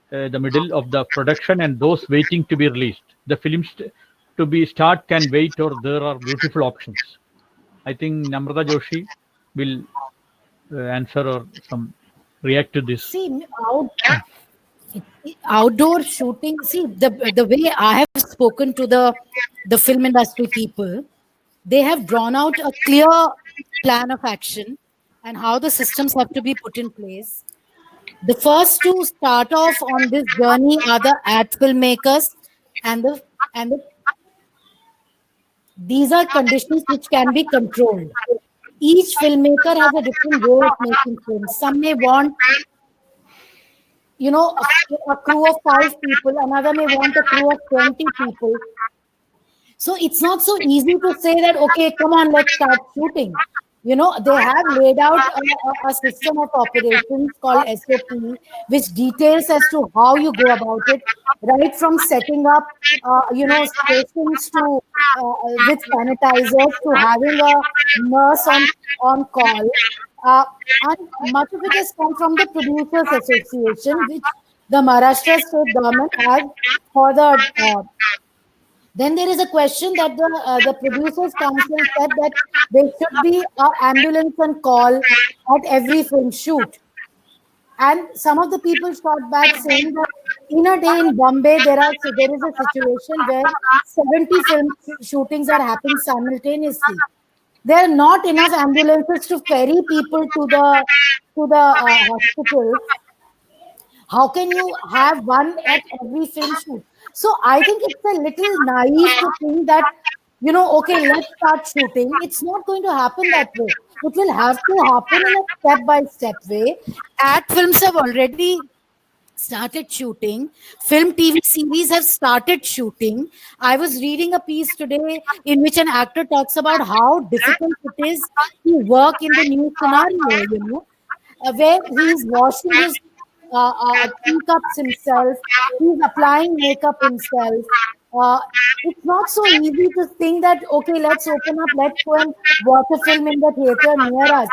the middle of the production and those waiting to be released. The films to be start can wait, or there are beautiful options. I think Namrata Joshi will answer or react to this. See, outdoor shooting. See, the way I have spoken to the film industry people, they have drawn out a clear plan of action and how the systems have to be put in place. The first to start off on this journey are the ad filmmakers, and these are conditions which can be controlled. Each filmmaker has a different way of making films. Some may want, a crew of 5 people, another may want a crew of 20 people. So it's not so easy to say that, okay, come on, let's start shooting. They have laid out a system of operations called SOP, which details as to how you go about it, right from setting up, stations to with sanitizers to having a nurse on call. And much of it has come from the Producers Association, which the Maharashtra state government has for the then there is a question that the producers council said that there should be an ambulance on call at every film shoot, and some of the people shot back saying that in a day in Bombay there is a situation where 70 film shootings are happening simultaneously. There are not enough ambulances to ferry people to the hospital. How can you have one at every film shoot? So I think it's a little naive to think that, okay, let's start shooting. It's not going to happen that way. It will have to happen in a step by step way. Ad films have already started shooting. Film TV series have started shooting. I was reading a piece today in which an actor talks about how difficult it is to work in the new scenario, where he's washing his teacups himself, he's applying makeup himself. It's not so easy to think that, okay, let's open up, let's go and watch a film in the theater near us.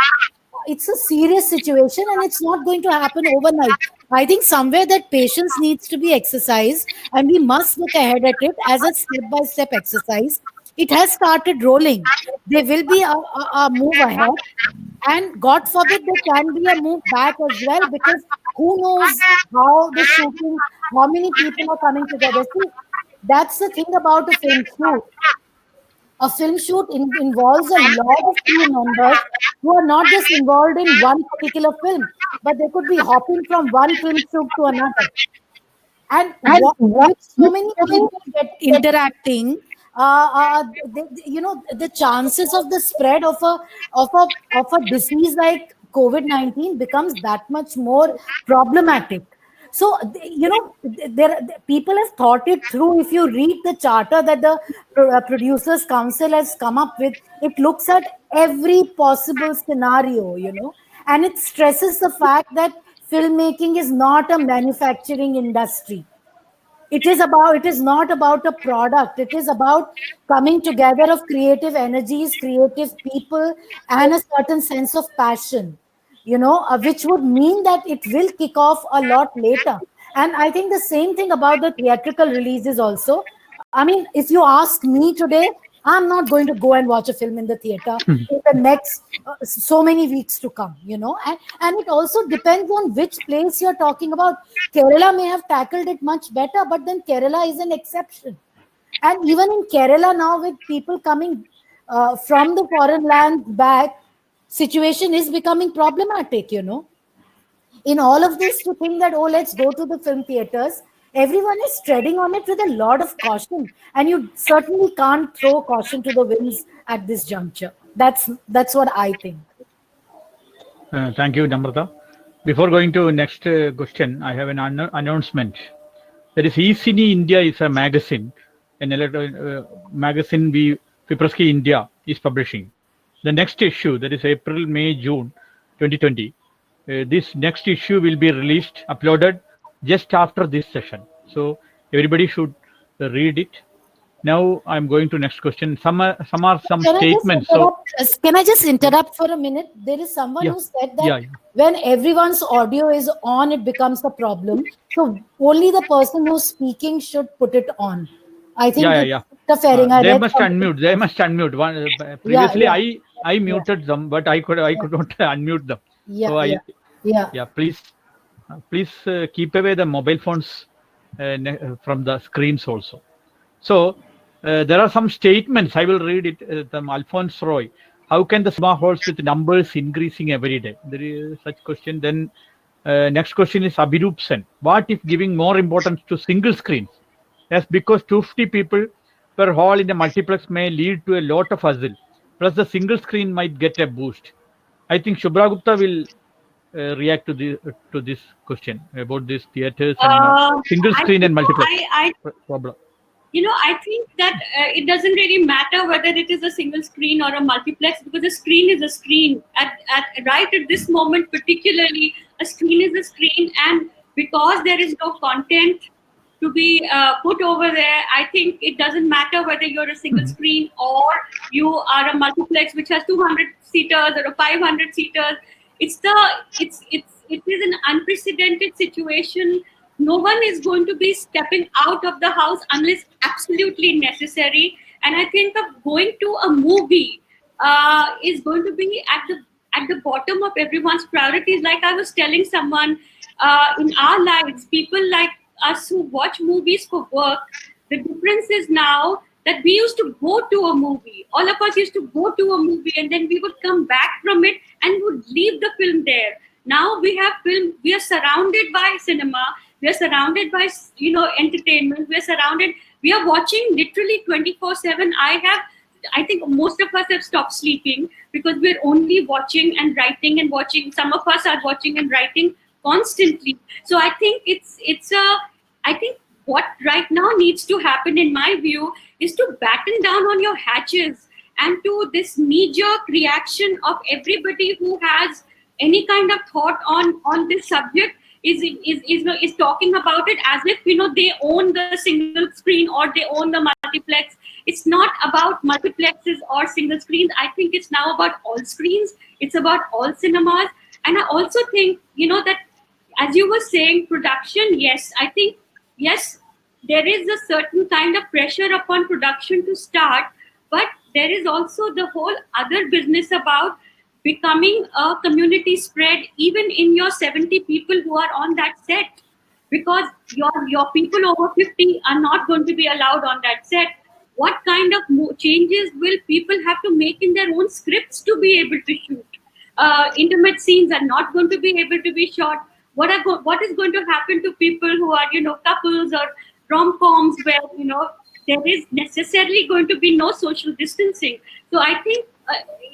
It's a serious situation and it's not going to happen overnight. I think somewhere that patience needs to be exercised and we must look ahead at it as a step by step exercise. It has started rolling. There will be a move ahead, and God forbid there can be a move back as well, because who knows how the shooting, how many people are coming together. See, that's the thing about a film shoot. A film shoot involves a lot of crew members who are not just involved in one particular film, but they could be hopping from one film shoot to another. And with so many people get interacting, the chances of the spread of a disease like COVID-19 becomes that much more problematic. So, people have thought it through. If you read the charter that the Producers Council has come up with, it looks at every possible scenario, and it stresses the fact that filmmaking is not a manufacturing industry. It is not about a product. It is about coming together of creative energies, creative people, and a certain sense of passion, which would mean that it will kick off a lot later. And I think the same thing about the theatrical releases also. I mean, if you ask me today, I'm not going to go and watch a film in the theater in the next so many weeks to come, and it also depends on which place you're talking about. Kerala may have tackled it much better, but then Kerala is an exception. And even in Kerala now, with people coming from the foreign land back, situation is becoming problematic, In all of this, to think that, oh, let's go to the film theaters, everyone is treading on it with a lot of caution, and you certainly can't throw caution to the winds at this juncture. That's what I think. Thank you, Namrata. Before going to next question, I have an announcement. That is, Fipresci-India is a magazine, magazine Fipresci-India is publishing. The next issue, that is April, May, June 2020, this next issue will be released, uploaded just after this session. So everybody should read it. Now I'm going to next question. Some statements. Can I just interrupt for a minute? There is someone who said that when everyone's audio is on, it becomes a problem. So only the person who's speaking should put it on. I think interfering. They must unmute. They must unmute. Previously, I muted them, but I could not unmute them. Please keep away the mobile phones from the screens also. So there are some statements. I will read it. Alphonse Roy. How can the cinema halls with numbers increasing every day? There is such question. Then next question is Abhirup Sen. What if giving more importance to single screens? Yes, because 250 people per hall in the multiplex may lead to a lot of hassle. Plus, the single screen might get a boost. I think Shubhra Gupta will react to this question about these theaters and single screen and multiplex problem. I think that it doesn't really matter whether it is a single screen or a multiplex, because a screen is a screen. Right at this moment, particularly, a screen is a screen, and because there is no content to be put over there, I think it doesn't matter whether you're a single screen or you are a multiplex which has 200 seaters or a 500 seaters. It is an unprecedented situation. No one is going to be stepping out of the house unless absolutely necessary. And I think of going to a movie is going to be at the bottom of everyone's priorities. Like I was telling someone, in our lives, people like us who watch movies for work, the difference is now that we used to go to a movie. All of us used to go to a movie, and then we would come back from it and would leave the film there. Now we have film. We are surrounded by cinema. We are surrounded by entertainment. We are surrounded. We are watching literally 24/7. I think most of us have stopped sleeping because we're only watching and writing and watching. Some of us are watching and writing constantly. So I think I think what right now needs to happen, in my view, is to batten down on your hatches, and to this knee-jerk reaction of everybody who has any kind of thought on this subject is talking about it as if they own the single screen or they own the multiplex. It's not about multiplexes or single screens. I think it's now about all screens. It's about all cinemas. And I also think that, as you were saying, production, yes, I think, yes, there is a certain kind of pressure upon production to start, but there is also the whole other business about becoming a community spread, even in your 70 people who are on that set, because your people over 50 are not going to be allowed on that set. What kind of changes will people have to make in their own scripts to be able to shoot? Intimate scenes are not going to be able to be shot. What is going to happen to people who are couples or rom-coms where there is necessarily going to be no social distancing? So I think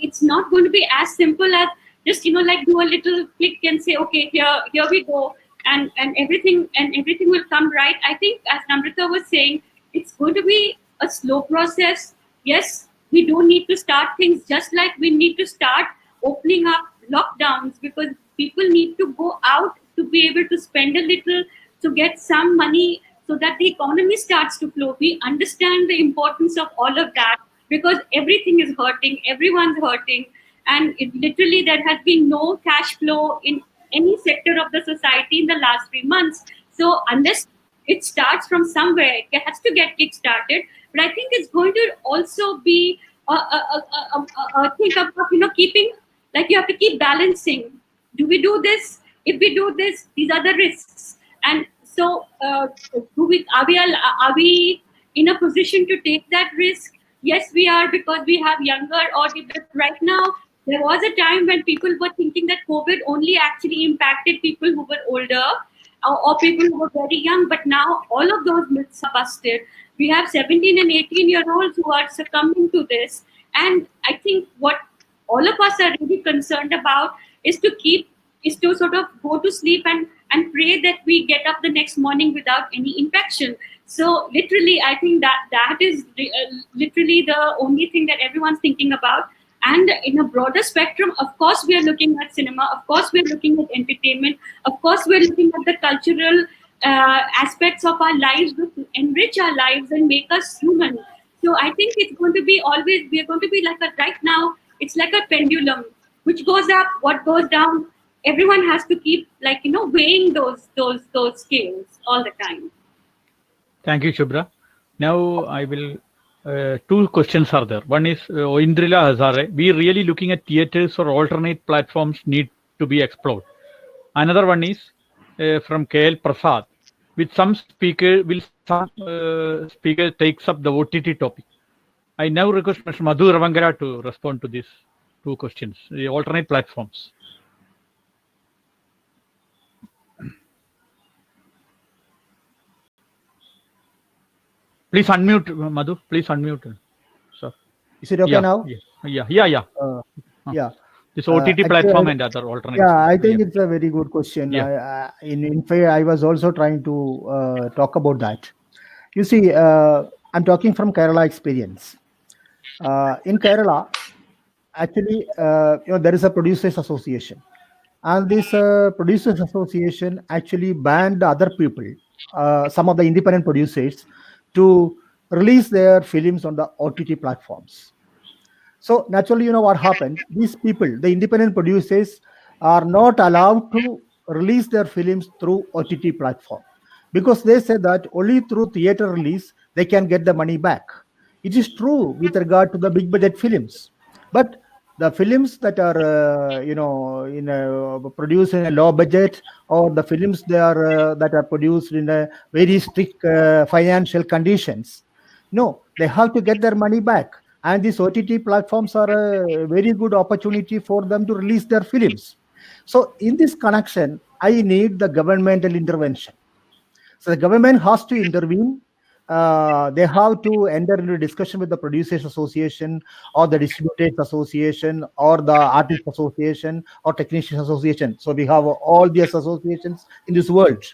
it's not going to be as simple as just like do a little click and say, okay, here we go, and everything will come right. I think, as Namrata was saying, it's going to be a slow process. Yes, we do need to start things, just like we need to start opening up lockdowns, because people need to go out to be able to spend a little, to get some money, so that the economy starts to flow. We understand the importance of all of that, because everything is hurting, everyone's hurting, and literally there has been no cash flow in any sector of the society in the last 3 months. So unless it starts from somewhere, it has to get kick-started. But I think it's going to also be a thing of keeping, like, you have to keep balancing. Do we do this? If we do this, these are the risks. And so are we in a position to take that risk? Yes, we are, because we have younger audience. Right now, there was a time when people were thinking that COVID only actually impacted people who were older, or people who were very young. But now all of those myths are busted. We have 17 and 18-year-olds who are succumbing to this. And I think what all of us are really concerned about is to sort of go to sleep and pray that we get up the next morning without any infection. So literally, I think that is literally the only thing that everyone's thinking about. And in a broader spectrum, of course, we are looking at cinema. Of course, we're looking at entertainment. Of course, we're looking at the cultural aspects of our lives to enrich our lives and make us human. So I think it's going to be always, we're going to be right now, it's like a pendulum, which goes up, what goes down. Everyone has to keep weighing those scales all the time. Thank you, Shubhra. Now I will. Two questions are there. One is Indrila Hazare. We really looking at theaters or alternate platforms need to be explored. Another one is from KL Prasad. With some speaker takes up the OTT topic. I now request Mr. Madhu Ravangara to respond to these two questions. The alternate platforms. Please unmute, Madhu. Please unmute. Sir. Is it okay now? Yeah. This OTT platform and other alternate. Yeah, I think it's a very good question. In fact, I was also trying to talk about that. You see, I'm talking from Kerala experience. In Kerala, actually, there is a producers association, and this producers association actually banned other people, some of the independent producers, to release their films on the OTT platforms. So naturally, what happened? These people, the independent producers, are not allowed to release their films through OTT platform because they say that only through theater release they can get the money back. It is true with regard to the big budget films, but the films that are produced in a low budget, or the films that are produced in a very strict financial conditions, no, they have to get their money back, and these OTT platforms are a very good opportunity for them to release their films. So in this connection, I need the governmental intervention. So the government has to intervene. They have to enter into discussion with the producers association, or the distributors association, or the artist association, or technicians association. So we have all these associations in this world.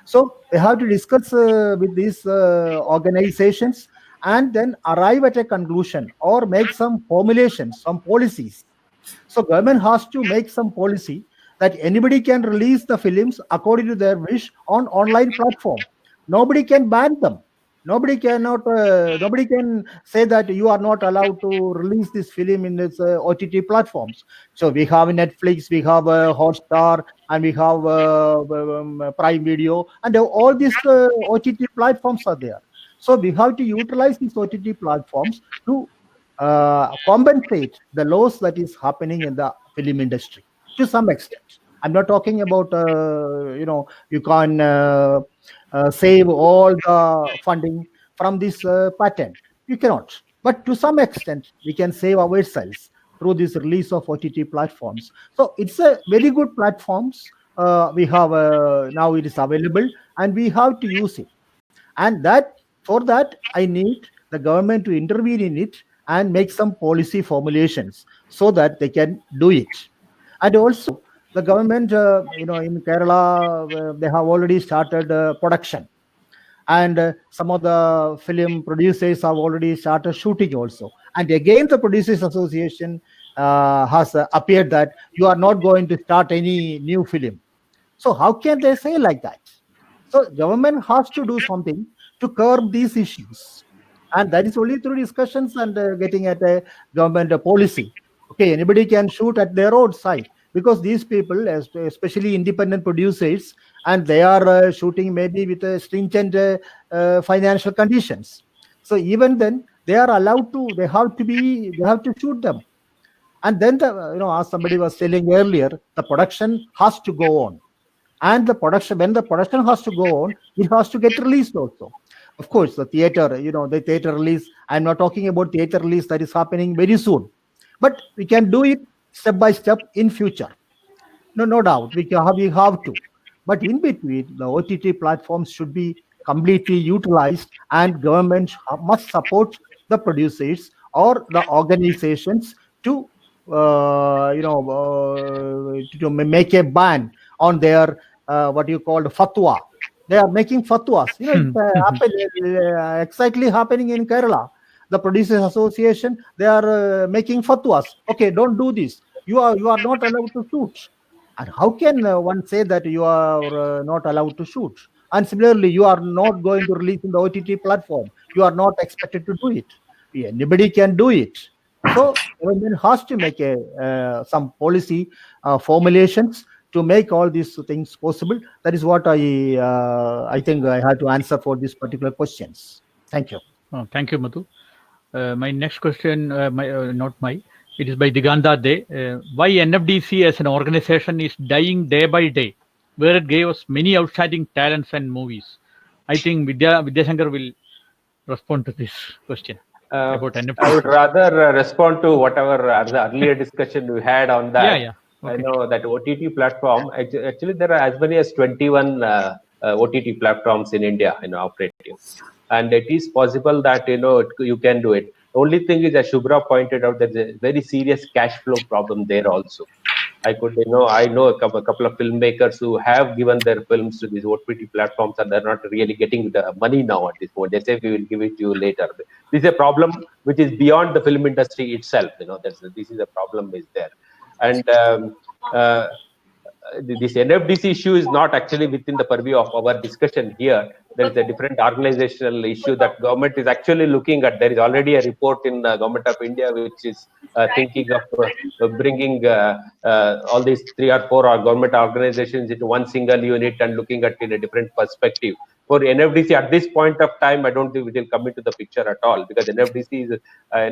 So they have to discuss with these organizations, and then arrive at a conclusion or make some formulations, some policies. So government has to make some policy that anybody can release the films according to their wish on online platform. Nobody can ban them. Nobody can say that you are not allowed to release this film in this OTT platforms. So we have Netflix, we have Hotstar, and we have Prime Video, and all these OTT platforms are there. So we have to utilize these OTT platforms to compensate the loss that is happening in the film industry to some extent. I'm not talking about you can save all the funding from this patent. You cannot, but to some extent we can save ourselves through this release of OTT platforms. So it's a very good platforms. We have now, it is available, and we have to use it. And that, for that, I need the government to intervene in it and make some policy formulations so that they can do it. And also the government, in Kerala, they have already started production, and some of the film producers have already started shooting also. And again, the producers association has appeared that you are not going to start any new film. So how can they say like that? So government has to do something to curb these issues, and that is only through discussions and getting at a government policy. Okay, anybody can shoot at their own site, because these people, especially independent producers, and they are shooting maybe with stringent financial conditions. So even then, they are allowed to. They have to shoot them, and then as somebody was telling earlier, the production has to go on. And when the production has to go on, it has to get released also. Of course, the theater release, I'm not talking about theater release that is happening very soon, but we can do it step by step in future. No doubt, we have to. But in between, the OTT platforms should be completely utilized, and government must support the producers or the organizations to to make a ban on their what you call fatwa. They are making fatwas. It's exactly happening in Kerala. The producers association, they are making fatwas. Okay, don't do this. You are not allowed to shoot. And how can one say that you are not allowed to shoot? And similarly, you are not going to release in the OTT platform. You are not expected to do it. Anybody can do it. So government has to make some policy formulations to make all these things possible. That is what I think I had to answer for these particular questions. Thank you. Thank you, Madhu. My next question, it is by Diganda De. Why NFDC as an organization is dying day by day, where it gave us many outstanding talents and movies? I think Vidyasankar will respond to this question about NFDC. I would rather respond to whatever the earlier discussion we had on that. Yeah. Okay. I know that OTT platform, actually there are as many as 21 OTT platforms in India operating, and it is possible that you can do it. The only thing is, as Shubhra pointed out, there's a very serious cash flow problem there also. I could, I know a couple of filmmakers who have given their films to these OTT platforms, and they're not really getting the money now at this point. They say we will give it to you later. This is a problem which is beyond the film industry itself. This is a problem is there, and uh, this NFDC issue is not actually within the purview of our discussion here. There is a different organizational issue that government is actually looking at. There is already a report in the Government of India which is thinking of bringing all these 3 or 4 government organizations into one single unit and looking at in a different perspective. For NFDC at this point of time, I don't think it will come into the picture at all, because NFDC is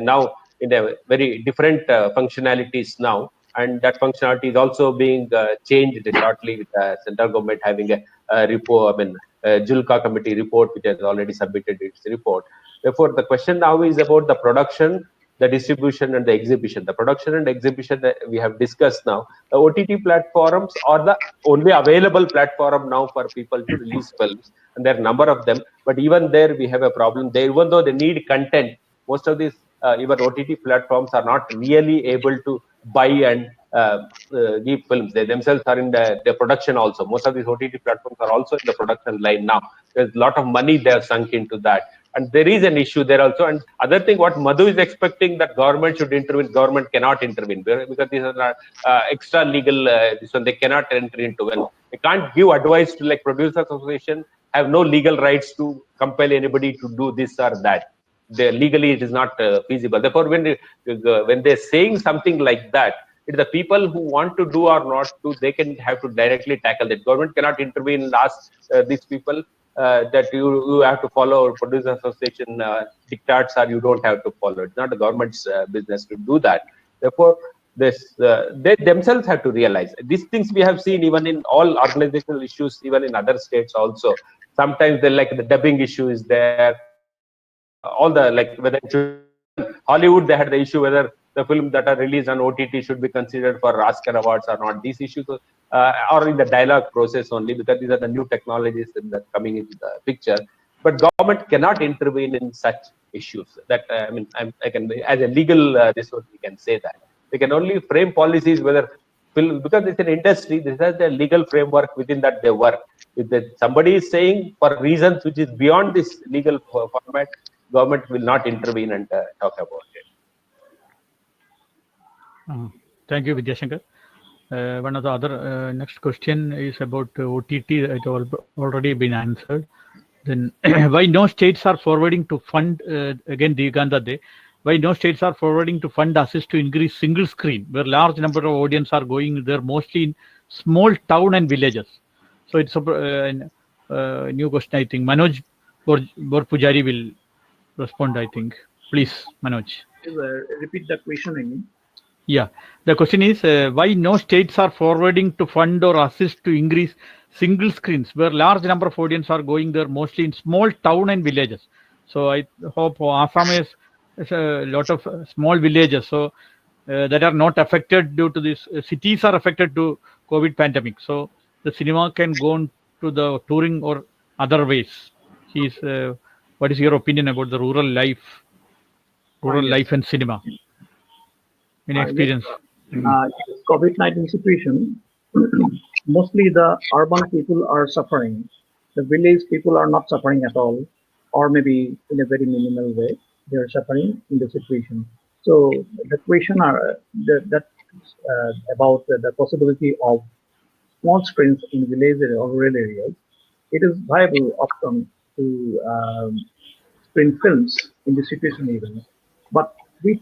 now in a very different functionalities now, and that functionality is also being changed shortly with the central government having a report. Julka committee report, which has already submitted its report. Therefore, the question now is about the production, the distribution, and the exhibition. The production and exhibition that we have discussed now. The OTT platforms are the only available platform now for people to release films, and there are a number of them. But even there, we have a problem. Even though they need content, most of these even OTT platforms are not really able to buy and give films. They themselves are in the production also. Most of these OTT platforms are also in the production line now. There's a lot of money they have sunk into that. And there is an issue there also. And other thing, what Madhu is expecting, that government should intervene. Government cannot intervene because these are not, extra legal. This one they cannot enter into. Well, they can't give advice to, like, Producers Association have no legal rights to compel anybody to do this or that. Legally it is not feasible. Therefore, when they're saying something like that, it's the people who want to do or not do, they can have to directly tackle that. Government cannot intervene and ask these people that you have to follow Producer Association dictates, or you don't have to follow. It's not the government's business to do that. Therefore, they themselves have to realize these things. We have seen even in all organizational issues, even in other states also. Sometimes the dubbing issue is there. All the, like, whether it should, Hollywood, they had the issue whether the film that are released on OTT should be considered for Oscar awards or not. These issues are in the dialogue process only, because these are the new technologies that coming into the picture. But government cannot intervene in such issues. That I can, as a legal this one, we can say that they can only frame policies whether film, because it's an industry. This has a legal framework within that they work. If somebody is saying for reasons which is beyond this legal format, government will not intervene and talk about it. Thank you, Vidyashankar. One of the other next question is about OTT. It already been answered. Then why no states are forwarding to fund again Diganda Day? Why no states are forwarding to fund assist to increase single screen, where large number of audience are going there, mostly in small town and villages? So it's a new question. I think Manoj Borpujari will respond. I think. Please, Manoj. Repeat the question again. Yeah, the question is why no states are forwarding to fund or assist to increase single screens, where large number of audience are going there, mostly in small town and villages. So I hope Assam is a lot of small villages, so that are not affected due to this. Cities are affected to COVID pandemic, so the cinema can go on to the touring or other ways. What is your opinion about the rural life and cinema? In experience. COVID-19 situation, mostly the urban people are suffering. The village people are not suffering at all, or maybe in a very minimal way, they are suffering in the situation. So the question about the possibility of small screens in villages or rural areas, it is viable option to screen films in the situation even, but with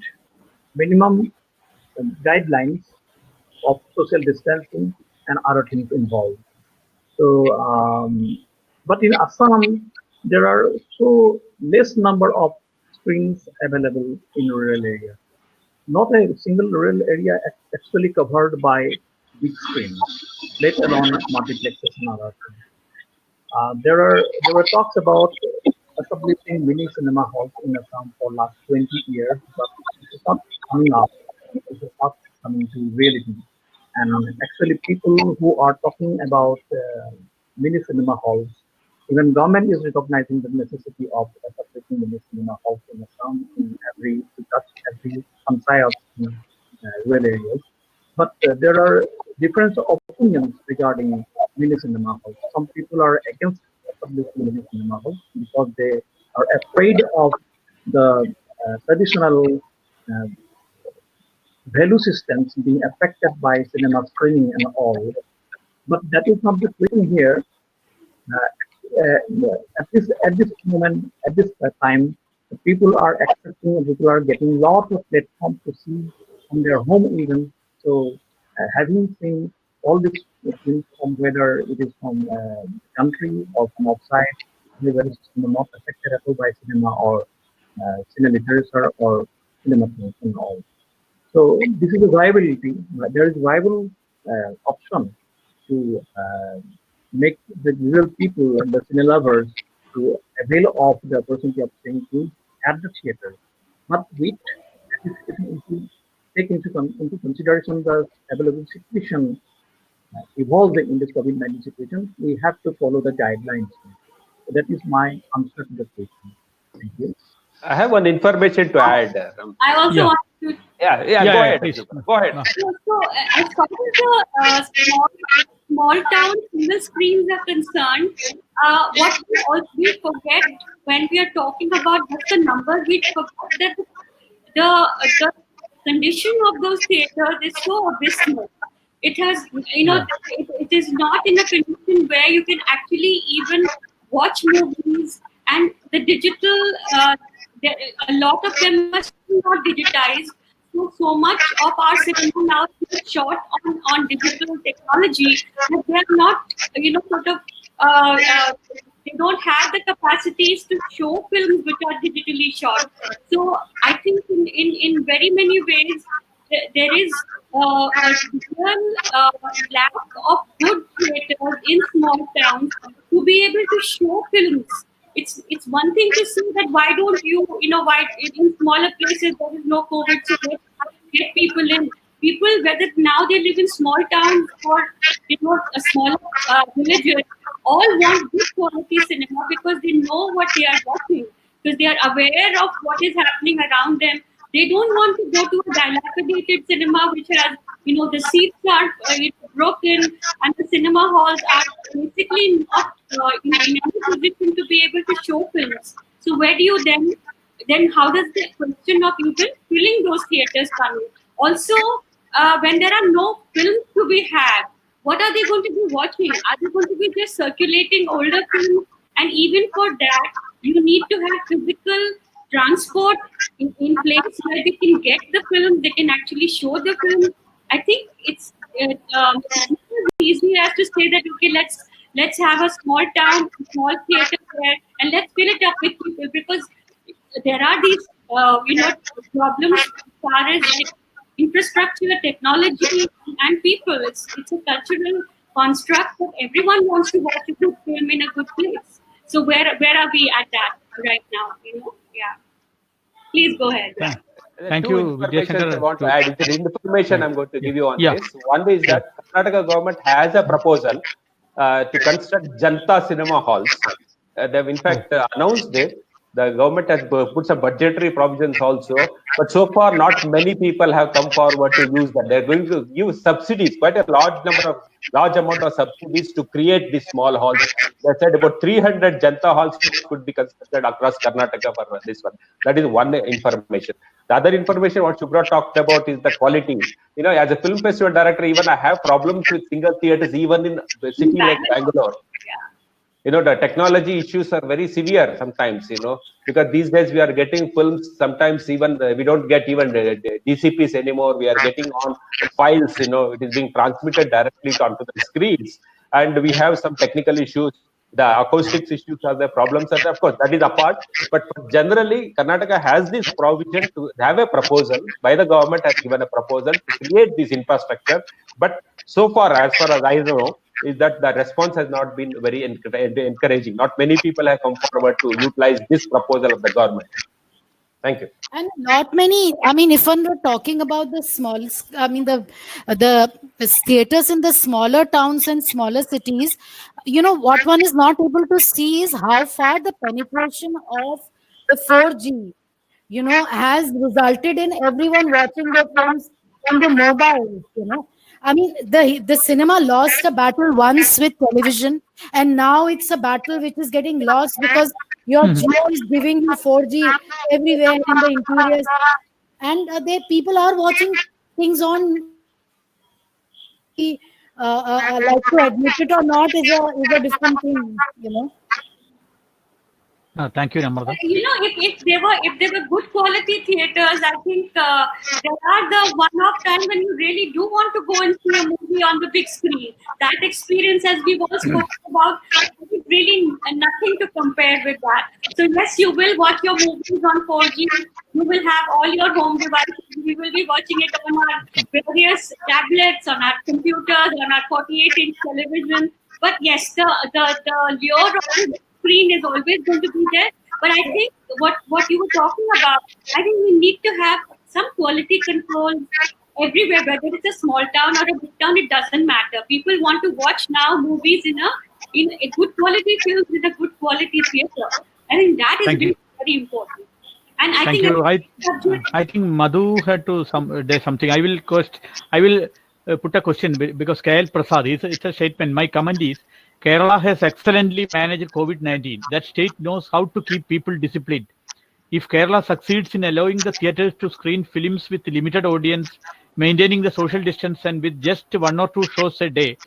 minimum guidelines of social distancing and other things involved. So, but in Assam, there are so less number of screens available in rural area. Not a single rural area actually covered by big screens, let alone multiplexes and other things. There were talks about establishing mini cinema halls in Assam for last 20 years, but it is not coming up. It is not coming to reality. And actually, people who are talking about mini cinema halls, even government is recognizing the necessity of establishing mini cinema halls in Assam in every panchayat rural areas. But there are different opinions regarding mini cinema halls. Some people are against establishing mini cinema halls because they are afraid of the traditional uh, value systems being affected by cinema screening and all. But that is not the claim here. At this moment, at this time, people are accepting, people are getting lots of platforms to see on their home even. So, having seen all these things from whether it is from country or from outside, whether it's not affected at all by cinema or cinema literature or cinema films and all. So this is a viability. There is viable option to make the real people and the cine lovers to avail of the opportunity of seeing films at the theater. But with if we take into consideration the available situation evolving in this COVID-19 situation, we have to follow the guidelines. So that is my answer to the question. Thank you. I have one information to add. I also Yeah. want to. Go ahead. Please. Go ahead. So, as far as the small town single screens are concerned, what we forget when we are talking about just the numbers, we forget that the condition of those theaters is so abysmal. It has, Yeah. it is not in a condition where you can actually even watch movies, and the digital, the, a lot of them are still not digitized. So much of our cinema now is shot on digital technology that they are not, sort of, they don't have the capacities to show films which are digitally shot. So I think in very many ways there is a real lack of good theaters in small towns to be able to show films. It's one thing to say that why don't you, why in smaller places there is no COVID, so let's get people in. People, whether now they live in small towns or a smaller villages, all want good quality cinema because they know what they are watching, because they are aware of what is happening around them. They don't want to go to a dilapidated cinema which has, the seats are broken, and the cinema halls are basically not in any position to be able to show films. So where do you then how does the question of even filling those theaters come in? Also, when there are no films to be had, what are they going to be watching? Are they going to be just circulating older films? And even for that, you need to have physical transport in place where they can get the film, they can actually show the film. I think it's not as easy as to say that okay, let's have a small town, small theater there, and let's fill it up with people, because there are these problems as far as infrastructure, technology, and people. It's a cultural construct that everyone wants to watch a good film in a good place. So where are we at that right now? Yeah. Please go ahead. Yeah. There are Thank two you, informations Vidyashankar. I want to add. The information I'm going to give you on Yeah. this. One is that Karnataka government has a proposal to construct Janta cinema halls. They've in fact announced it. The government has put some budgetary provisions also, but so far not many people have come forward to use that. They're going to use subsidies, quite a large amount of subsidies to create these small halls. They said about 300 Janta halls could be constructed across Karnataka for this one. That is one information. The other information what Shubhra talked about is the quality. As a film festival director, even I have problems with single theaters, even in a city like Bangalore. The technology issues are very severe sometimes, because these days we are getting films, sometimes even we don't get even DCPs anymore. We are getting on files, it is being transmitted directly onto the screens. And we have some technical issues. The acoustics issues are the problems, and of course, that is apart. But generally, Karnataka has this provision to have a proposal by the government, has given a proposal to create this infrastructure. But so far as I know, is that the response has not been very encouraging. Not many people have come forward to utilize this proposal of the government. Thank you. And not many. I mean, if one were talking about the small, I mean the theaters in the smaller towns and smaller cities, what one is not able to see is how far the penetration of the 4G, has resulted in everyone watching their films on the mobile, you know. I mean, the cinema lost a battle once with television, and now it's a battle which is getting lost because your Jio is giving you 4G everywhere in the interiors, and they people are watching things on mobile, whether we like to admit it or not is a different thing, you know. Thank you, Namrata. If there were good quality theaters, I think there are the one-off time when you really do want to go and see a movie on the big screen. That experience, as we've all spoken about, is really nothing to compare with that. So yes, you will watch your movies on 4G. You will have all your home devices. We will be watching it on our various tablets, on our computers, on our 48-inch television. But yes, the lure of the screen is always going to be there. But I think what you were talking about, I think we need to have some quality control everywhere, whether it's a small town or a big town, it doesn't matter. People want to watch now movies in a good quality films with a good quality theater. I think that is Thank you. really very important. And I Thank think you. I think Madhu had to there's something. I will put a question because KL Prasad it's a statement. My comment is Kerala has excellently managed COVID-19. That state knows how to keep people disciplined. If Kerala succeeds in allowing the theatres to screen films with limited audience, maintaining the social distance, and with just one or two shows a day,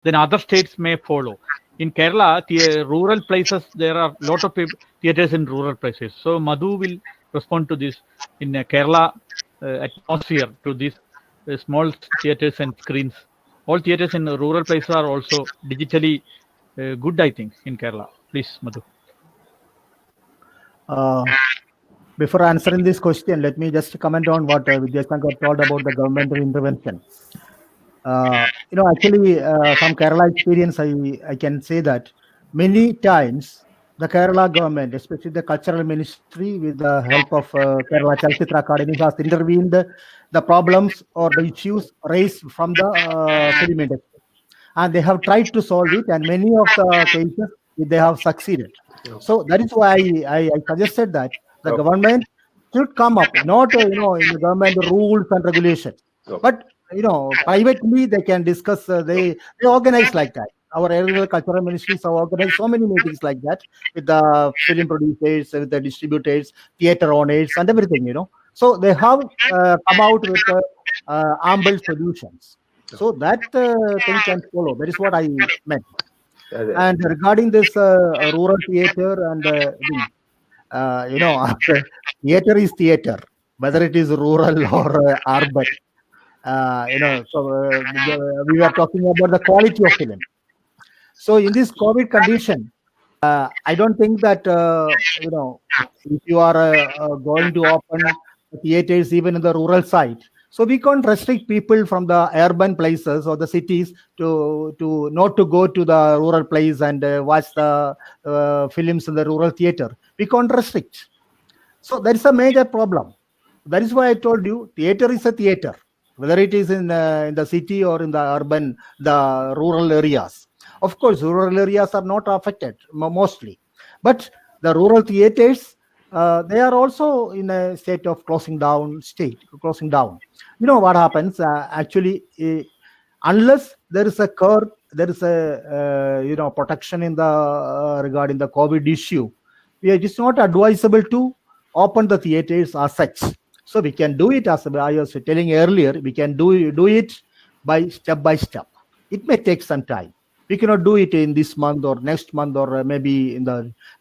then other states may follow. In Kerala, the rural places, there are a lot of theatres in rural places. So Madhu will respond to this in Kerala atmosphere to these small theatres and screens. All theatres in rural places are also digitally good, I think, in Kerala. Please, Madhu. Before answering this question, let me just comment on what Vidyasankar told about the governmental intervention. Actually, from Kerala experience, I can say that many times the Kerala government, especially the cultural ministry, with the help of Kerala Chalchitra Academy, has intervened the problems or the issues raised from the film industry, and they have tried to solve it, and many of the cases they have succeeded. So that is why I suggested that the government should come up, not in the government rules and regulations, but privately they can discuss. They organize like that. Our area cultural ministries have organized so many meetings like that with the film producers, with the distributors, theater owners, and everything. So they have come out with ample solutions. So that thing can follow. That is what I meant. And regarding this rural theater and theater is theater, whether it is rural or urban. We were talking about the quality of film. So in this COVID condition, I don't think that if you are going to open theaters even in the rural side, so we can't restrict people from the urban places or the cities to not to go to the rural place and watch the films in the rural theater. We can't restrict. So that is a major problem. That is why I told you theater is a theater, whether it is in the city or in the urban, the rural areas. Of course, rural areas are not affected mostly, but the rural theaters, they are also in a state of closing down. You know what happens? Actually, unless there is a curb, there is a protection in the regarding the COVID issue. It is not advisable to open the theaters as such. So we can do it, as I was telling earlier, we can do it by step. It may take some time. We cannot do it in this month or next month or maybe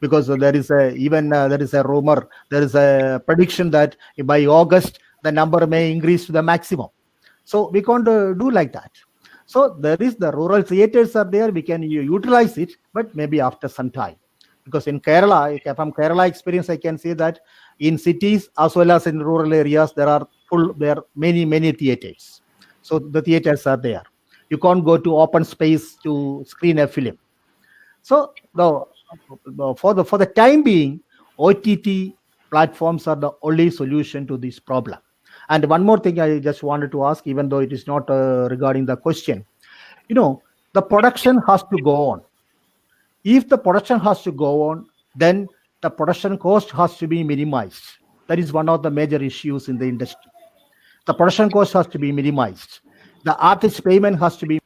because there is a rumor, there is a prediction that by August the number may increase to the maximum. So we can't do like that. So there is the rural theaters are there. We can utilize it, but maybe after some time. Because in Kerala, from Kerala experience, I can say that in cities as well as in rural areas, there are many theaters. So the theaters are there. You can't go to open space to screen a film. So for the time being, OTT platforms are the only solution to this problem. And one more thing I just wanted to ask, even though it is not regarding the question, the production has to go on. If the production has to go on, then the production cost has to be minimized. That is one of the major issues in the industry. the production cost has to be minimized. The artist payment has to be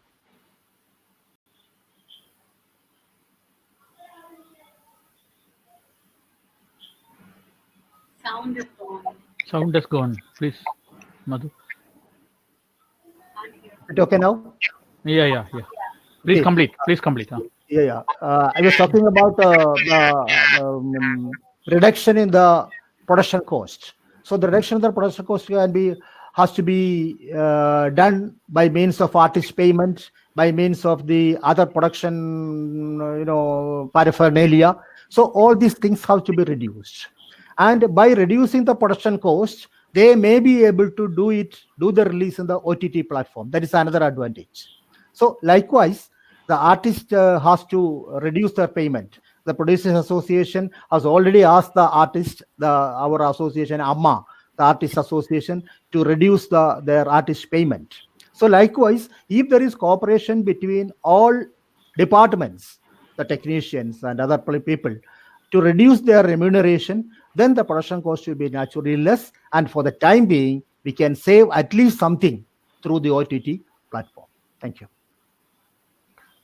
Sound is gone. Sound has gone. Please, Madhu. it okay now? Yeah. Please Okay. complete. Please complete. Yeah. I was talking about reduction in the production cost. So the reduction in the production cost has to be done by means of artist payment, by means of the other production, paraphernalia. So all these things have to be reduced, and by reducing the production cost, they may be able to do the release in the OTT platform. That is another advantage. So likewise, the artist has to reduce their payment. The Producers Association has already asked the artist, our association, AMMA, the Artist Association, to reduce their artist payment. So likewise, if there is cooperation between all departments, the technicians and other people, to reduce their remuneration, then the production cost will be naturally less. And for the time being, we can save at least something through the OTT platform. Thank you.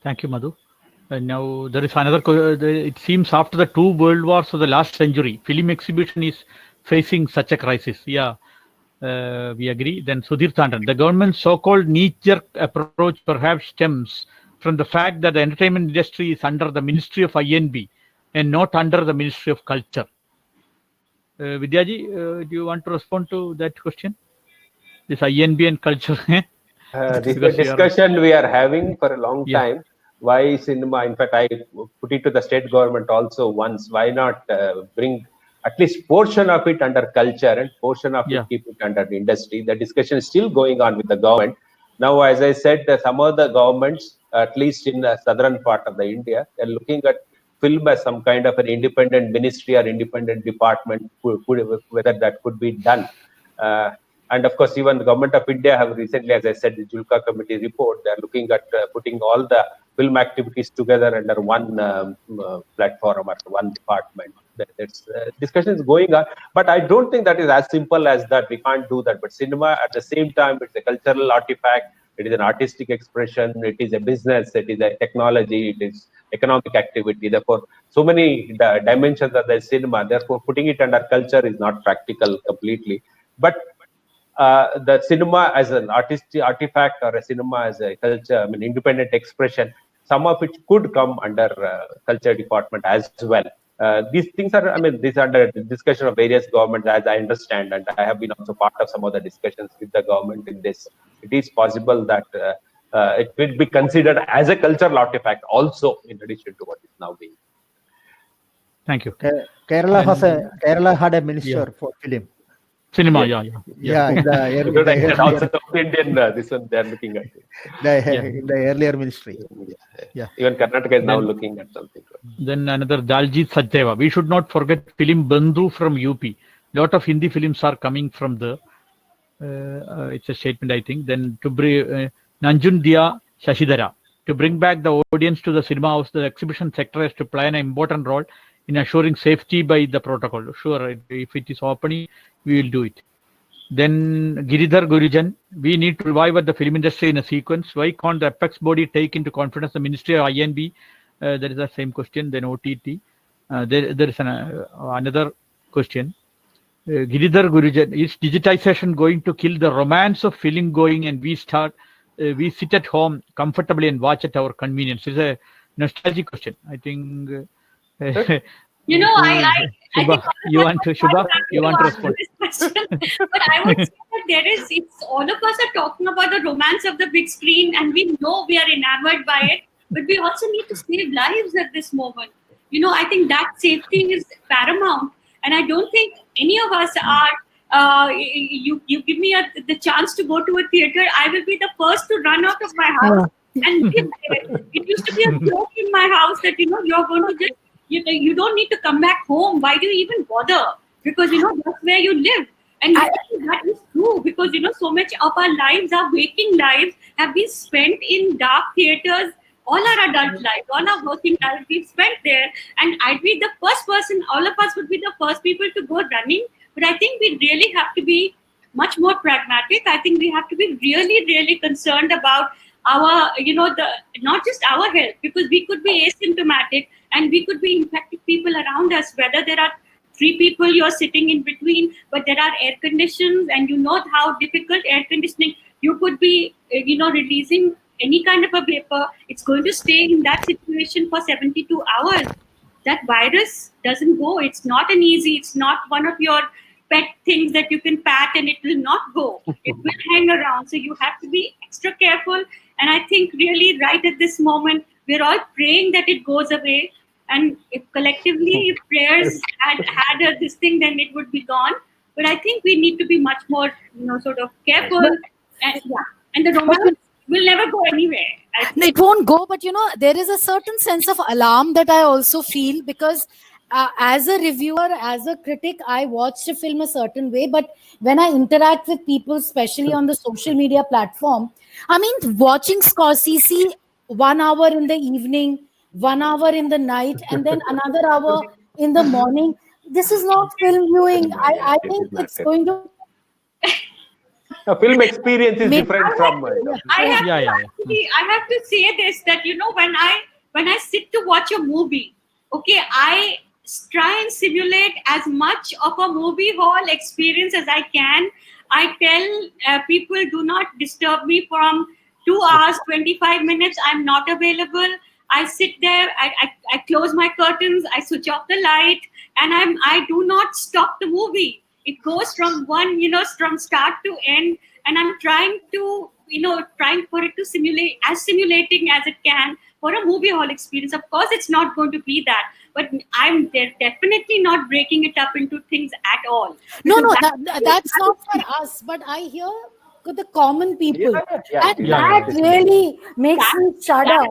Thank you, Madhu. And now there is another. It seems after the two world wars of the last century, film exhibition is facing such a crisis. Yeah, we agree. Then Sudhir Thandan, the government's so-called knee-jerk approach perhaps stems from the fact that the entertainment industry is under the Ministry of INB and not under the Ministry of Culture. Vidyaji, do you want to respond to that question? This INB and culture. This is a discussion we are having for a long time. Why cinema? In fact, I put it to the state government also once. Why not bring at least portion of it under culture and portion of it keep it under the industry? The discussion is still going on with the government. Now, as I said, some of the governments, at least in the southern part of the India, they're looking at film as some kind of an independent ministry or independent department, whether that could be done. And of course, even the government of India have recently, as I said, the Julka committee report, they're looking at putting all the film activities together under one platform or one department. That's discussion is going on, but I don't think that is as simple as that. We can't do that. But cinema, at the same time, it's a cultural artifact. It is an artistic expression. It is a business. It is a technology. It is economic activity. Therefore, so many dimensions of the cinema. Therefore, putting it under culture is not practical completely. But the cinema as an artifact or a cinema as a culture, independent expression, some of it could come under culture department as well. These things are, these are under discussion of various governments, as I understand, and I have been also part of some of the discussions with the government in this. It is possible that it will be considered as a cultural artifact also, in addition to what is now being. Thank you. Kerala had a minister for film. Cinema, in the South Indian, this one they are looking at it. In the earlier ministry. Even Karnataka is now looking at something. Then another Daljit Satdeva. We should not forget film Bandhu from UP. Lot of Hindi films are coming from there. It's a statement, I think. Then to bring Nanjundia Shashidhara. To bring back the audience to the cinema house, the exhibition sector has to play an important role in assuring safety by the protocol. Sure, if it is opening, we will do it. Then Giridhar Gurujan, we need to revive the film industry in a sequence. Why can't the apex body take into confidence the Ministry of INB? That is the same question. Then OTT. There is another question. Giridhar Gurujan, is digitization going to kill the romance of film going and we sit at home comfortably and watch at our convenience? It's a nostalgic question. I think. I Shubha, think you want to respond? This question. But I would say that it's all of us are talking about the romance of the big screen, and we know we are enamored by it, but we also need to save lives at this moment. I think that safety is paramount, and I don't think any of us are. You give me the chance to go to a theater, I will be the first to run out of my house and live there. It used to be a joke in my house that you're going to just. You don't need to come back home. Why do you even bother? Because that's where you live, and that is true. Because so much of our lives, our waking lives, have been spent in dark theaters. All our adult lives, all our working lives, we've spent there. And I'd be the first person. All of us would be the first people to go running. But I think we really have to be much more pragmatic. I think we have to be really, really concerned about our, the not just our health, because we could be asymptomatic and we could be infecting people around us, whether there are three people you're sitting in between, but there are air conditions, and you know how difficult air conditioning, you could be, releasing any kind of a vapor. It's going to stay in that situation for 72 hours. That virus doesn't go. It's not an easy, it's not one of your pet things that you can pat and it will not go. It will hang around. So you have to be extra careful. And I think really right at this moment, we're all praying that it goes away. And if collectively, if prayers had this thing, then it would be gone. But I think we need to be much more, sort of careful. And the romance will never go anywhere. It won't go, but there is a certain sense of alarm that I also feel, because as a reviewer, as a critic, I watch a film a certain way, but when I interact with people, especially on the social media platform, I mean, watching Scorsese 1 hour in the evening, 1 hour in the night, and then another hour in the morning, this is not film viewing. I think it's going to... A film experience is different from... I have to say this, that, when I sit to watch a movie, okay, I try and simulate as much of a movie hall experience as I can. I tell people, do not disturb me from 2 hours, 25 minutes. I'm not available. I sit there, I close my curtains, I switch off the light, and I do not stop the movie. It goes from from start to end, and I'm trying to, trying for it to simulate, as simulating as it can for a movie hall experience. Of course, it's not going to be that, but I'm definitely not breaking it up into things at all. No, that's not for us, but I hear the common people, that really makes me shudder.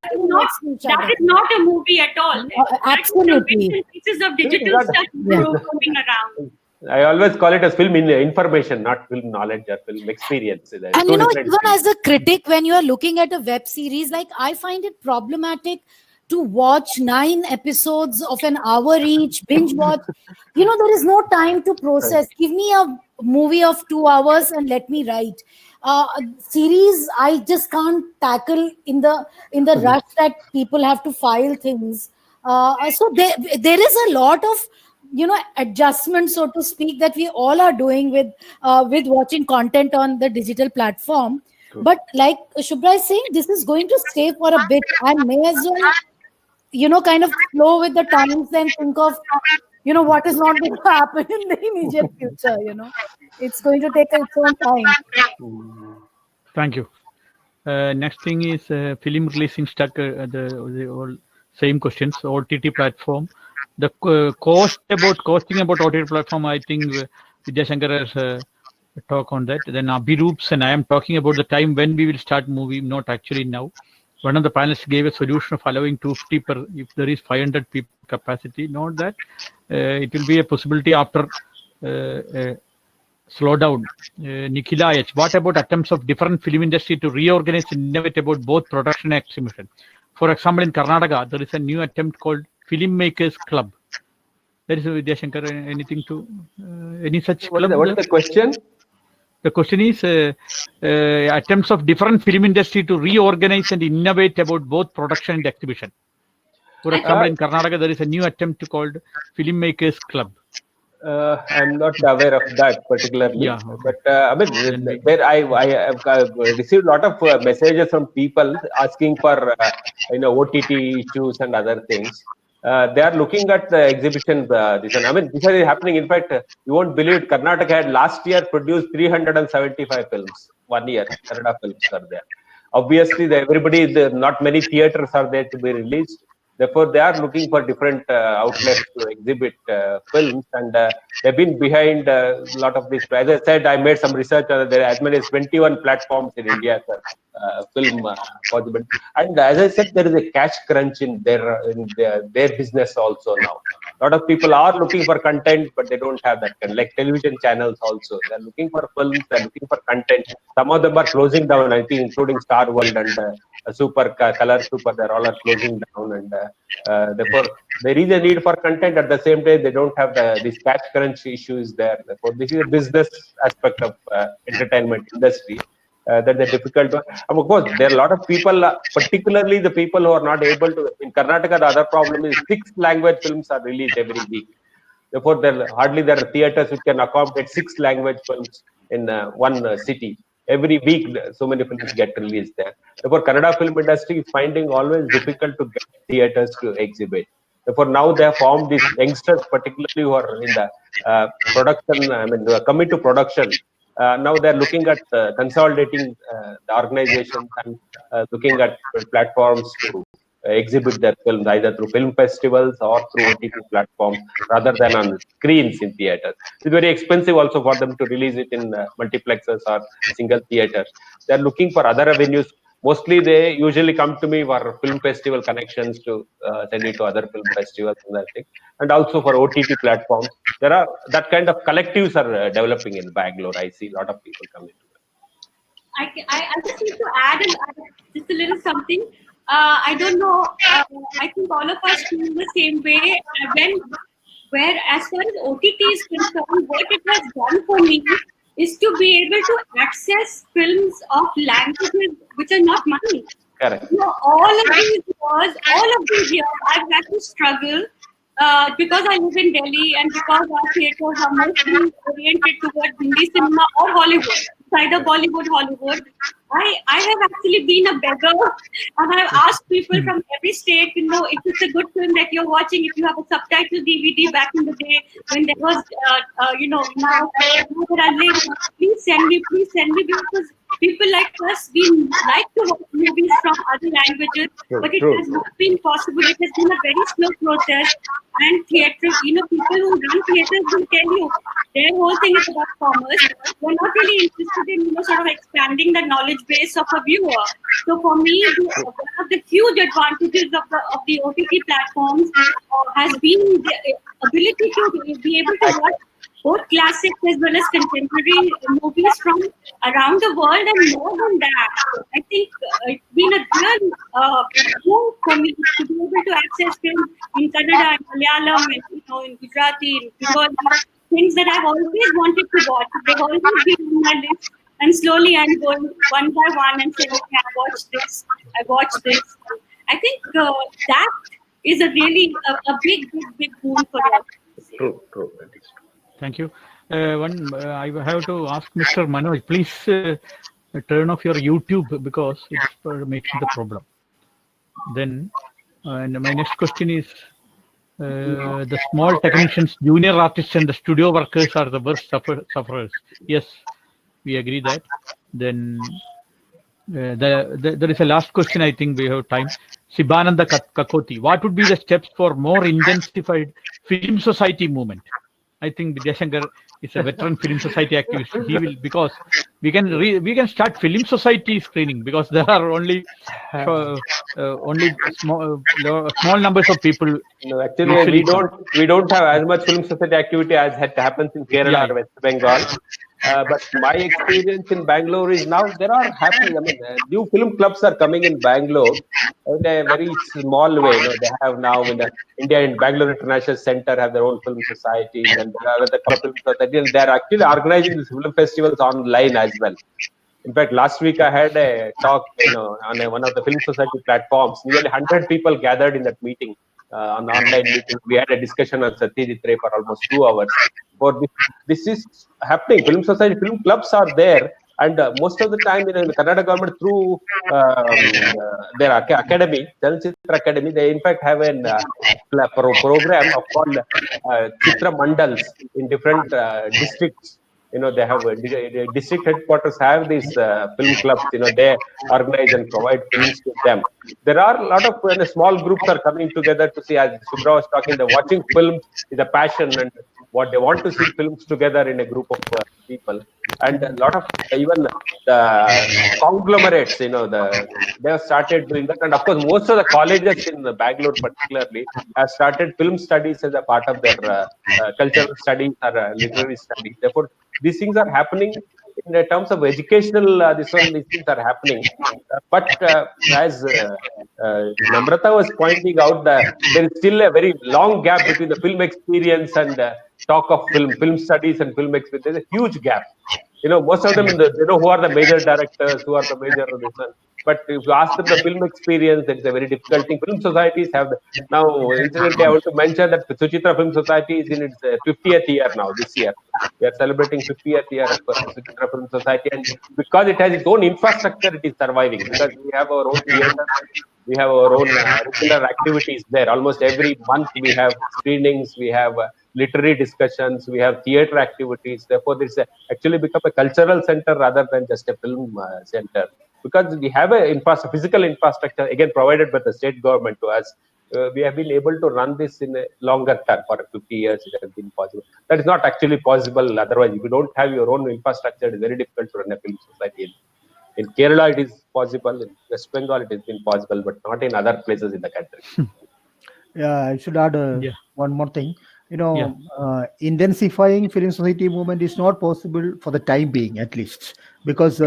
That is not a movie at all. Absolutely. Pieces of digital stuff moving around. I always call it as film information, not film knowledge or film experience. And even as a critic, when you are looking at a web series, like, I find it problematic to watch 9 episodes of an hour each, binge watch. There is no time to process. Give me a movie of 2 hours and let me write. Series, I just can't tackle in the rush that people have to file things. So there is a lot of adjustment, so to speak, that we all are doing with watching content on the digital platform. But like Shubhra is saying, this is going to stay for a bit, and may as well kind of flow with the times and think of what is not going to happen in the immediate future. It's going to take its own time. Thank you. Next thing is film releasing stuck. The all same questions. OTT platform. The costing about OTT platform, I think Vidya Shankar has talk on that. Then Abhiroops and I am talking about the time when we will start movie, not actually now. One of the panelists gave a solution of allowing 250 if there is 500 people capacity. Not that it will be a possibility after slowdown. Nikhila H. What about attempts of different film industry to reorganize and innovate about both production and exhibition? For example, in Karnataka, there is a new attempt called Filmmakers Club. There is a Vidya Shankar. Anything to any such club? What is the question? The question is attempts of different film industry to reorganize and innovate about both production and exhibition. For example, in Karnataka, there is a new attempt called Filmmakers Club. I'm not aware of that particularly. Yeah. But I mean, where I have received a lot of messages from people asking for OTT issues and other things. They are looking at the exhibition. This is happening. In fact, you won't believe it. Karnataka had last year produced 375 films. 1 year, Kannada films are there. Obviously, not many theaters are there to be released. Therefore, they are looking for different outlets to exhibit films, and they've been behind a lot of this. As I said, I made some research. There are as many as 21 platforms in India, film possible. And as I said, there is a cash crunch in their business also now. A lot of people are looking for content, but they don't have that kind. Like television channels also, they're looking for films, they're looking for content. Some of them are closing down, I think, including Star World and Color Super. They're all are closing down, and therefore there is a need for content. At the same time, they don't have this cash crunch issues there. Therefore, this is a business aspect of entertainment industry. That's a difficult one. And of course, there are a lot of people, particularly the people who are not able to. In Karnataka, the other problem is 6 language films are released every week. Therefore, there are theaters which can accommodate 6 language films in one city. Every week, so many films get released there. Therefore, Kannada film industry is finding always difficult to get theaters to exhibit. Therefore, now they have formed these youngsters, particularly who are in the production, who are coming to production. Now they're looking at consolidating the organizations and looking at platforms to exhibit their films either through film festivals or through OTT platforms rather than on screens in theaters. It's very expensive also for them to release it in multiplexes or single theaters. They're looking for other avenues. Mostly they usually come to me for film festival connections to send it to other film festivals and that thing. And also for OTT platforms. There are that kind of collectives are developing in Bangalore. I see a lot of people coming to it. I just need to add just a little something. I don't know. I think all of us feel the same way. Where as far as OTT is concerned, what it has done for me is to be able to access films of languages which are not mine. Correct. You know, all of these years, I've had to struggle because I live in Delhi and because our theaters are mostly oriented towards Hindi cinema or Hollywood, either Bollywood, Hollywood. I have actually been a beggar, and I've asked people from every state, you know, if it's a good film that you're watching, if you have a subtitle DVD back in the day when there was, now that I live, please send me, because people like us, we like to watch movies from other languages, but it has not been possible. It has been a very slow process, and theatre, people who run theatres will tell you their whole thing is about commerce. They're not really interested in, sort of expanding the knowledge base of a viewer. So for me, one of the huge advantages of the OTT platforms has been the ability to be able to watch both classics as well as contemporary movies from around the world, and more than that, I think it's been a real boon for me to be able to access films in Kannada, in Malayalam, and in Gujarati, in Bengali, things that I've always wanted to watch. They've always been on my list, and slowly I'm going one by one and saying, okay, I watched this. I think that is a really a big boon for us. True. That is true. Thank you. I have to ask Mr. Manoj, please turn off your YouTube because it's making the problem. Then, and my next question is, the small technicians, junior artists, and the studio workers are the worst sufferers. Yes, we agree that. Then, there is a last question. I think we have time. Sibananda Kakoti, what would be the steps for more intensified film society movement? I think Vidyashankar is a veteran film society activist. He will, because we can start film society screening, because there are only small numbers of people. No, actually, we don't have as much film society activity as happens in Kerala or West Bengal. But my experience in Bangalore is now there are happening. I mean, new film clubs are coming in Bangalore in a very small way. They have now in the India and Bangalore International Center have their own film societies, and there are other film societies. They are actually organizing these film festivals online as well. In fact, last week I had a talk, on one of the film society platforms. Nearly 100 people gathered in that meeting. On the online meeting, we had a discussion on Satyajit Ray for almost 2 hours. For this is happening. Film society, film clubs are there, and most of the time, the Kannada government through their academy, Chalachitra Academy, they in fact have a program called Chitra Mandals in different districts. They have district headquarters have these film clubs. They organize and provide films to them. There are a lot of small groups are coming together to see, as Subra was talking, the watching films is a passion, and what they want to see films together in a group of people, and a lot of even the conglomerates, they have started doing that. And of course, most of the colleges in Bangalore, particularly, have started film studies as a part of their cultural studies or literary studies. Therefore, these things are happening in terms of educational. These things are happening, but as Namrata was pointing out, there is still a very long gap between the film experience and talk of film studies and film experience. There's a huge gap. Most of them, they know who are the major directors, who are the major this one. But if you ask them the film experience, it's a very difficult thing. Film societies have now. Incidentally, I want to mention that Suchitra Film Society is in its 50th year now. This year, we are celebrating 50th year of Suchitra Film Society, and because it has its own infrastructure, it is surviving. Because we have our own theater, we have our own regular activities there. Almost every month we have screenings, we have literary discussions, we have theater activities. Therefore, this actually become a cultural center rather than just a film center. Because we have a physical infrastructure, again provided by the state government to us, we have been able to run this in a longer term. For 50 years, it has been possible. That is not actually possible otherwise. If you don't have your own infrastructure, it is very difficult to run a film society. In Kerala, it is possible. In West Bengal, it has been possible, but not in other places in the country. Yeah, I should add one more thing. Intensifying film society movement is not possible for the time being, at least, because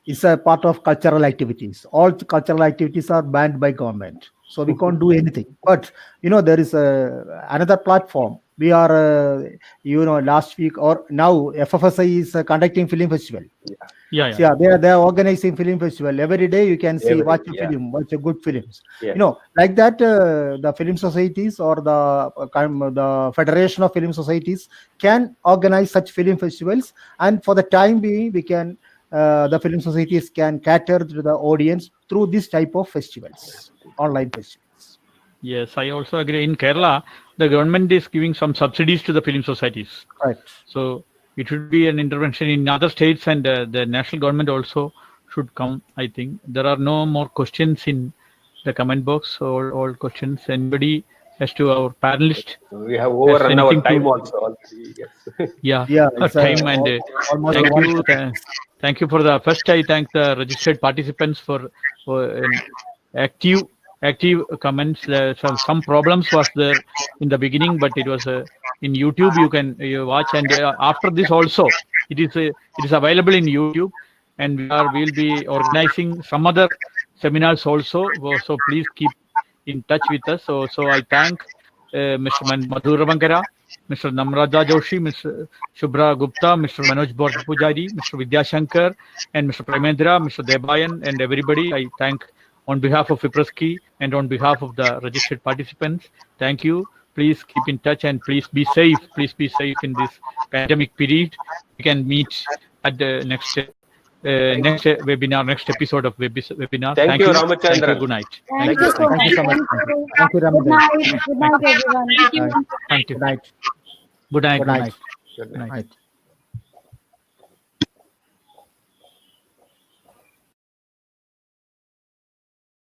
it's a part of cultural activities. All cultural activities are banned by government, so we can't do anything. But there is another platform. We are, last week or now, FFSI is conducting film festival. Yeah. So, they are organizing film festival. Every day you can see, watch a film, watch a good films. Like that, the film societies or the Federation of Film Societies can organize such film festivals, and for the time being, we can the film societies can cater to the audience through this type of festivals, online festivals. Yes, I also agree. In Kerala, the government is giving some subsidies to the film societies. Right. So it should be an intervention in other states, and the national government also should come. I think there are no more questions in the comment box. All questions. Anybody as to our panelist? We have overrun our time also already. Yes. Yeah. Time and thank you. Thank you for the first. I thank the registered participants for active comments. Some problems was there in the beginning, but it was in YouTube. You can watch, and after this also it is available in YouTube, and we'll be organizing some other seminars also. So please keep in touch with us. So I thank Mr. Madhur Vankara, Mr. Namrata Joshi, Mr. Shubhra Gupta, Mr. Manoj Pujari, Mr. Vidyashankar, and Mr. Premendra, Mr. Debayan, and everybody. I thank on behalf of Fipresci and on behalf of the registered participants. Thank you. Please keep in touch and please be safe. Please be safe in this pandemic period. We can meet at the next webinar, next episode of webinar. Thank you, Ramachandran. Thank you. Good night. Thank you so much. Thank you so much. Thank you, Good Ramachandran. night. Good night, everyone. Thank you. Good night. Good night. Good night. Good night. Good night.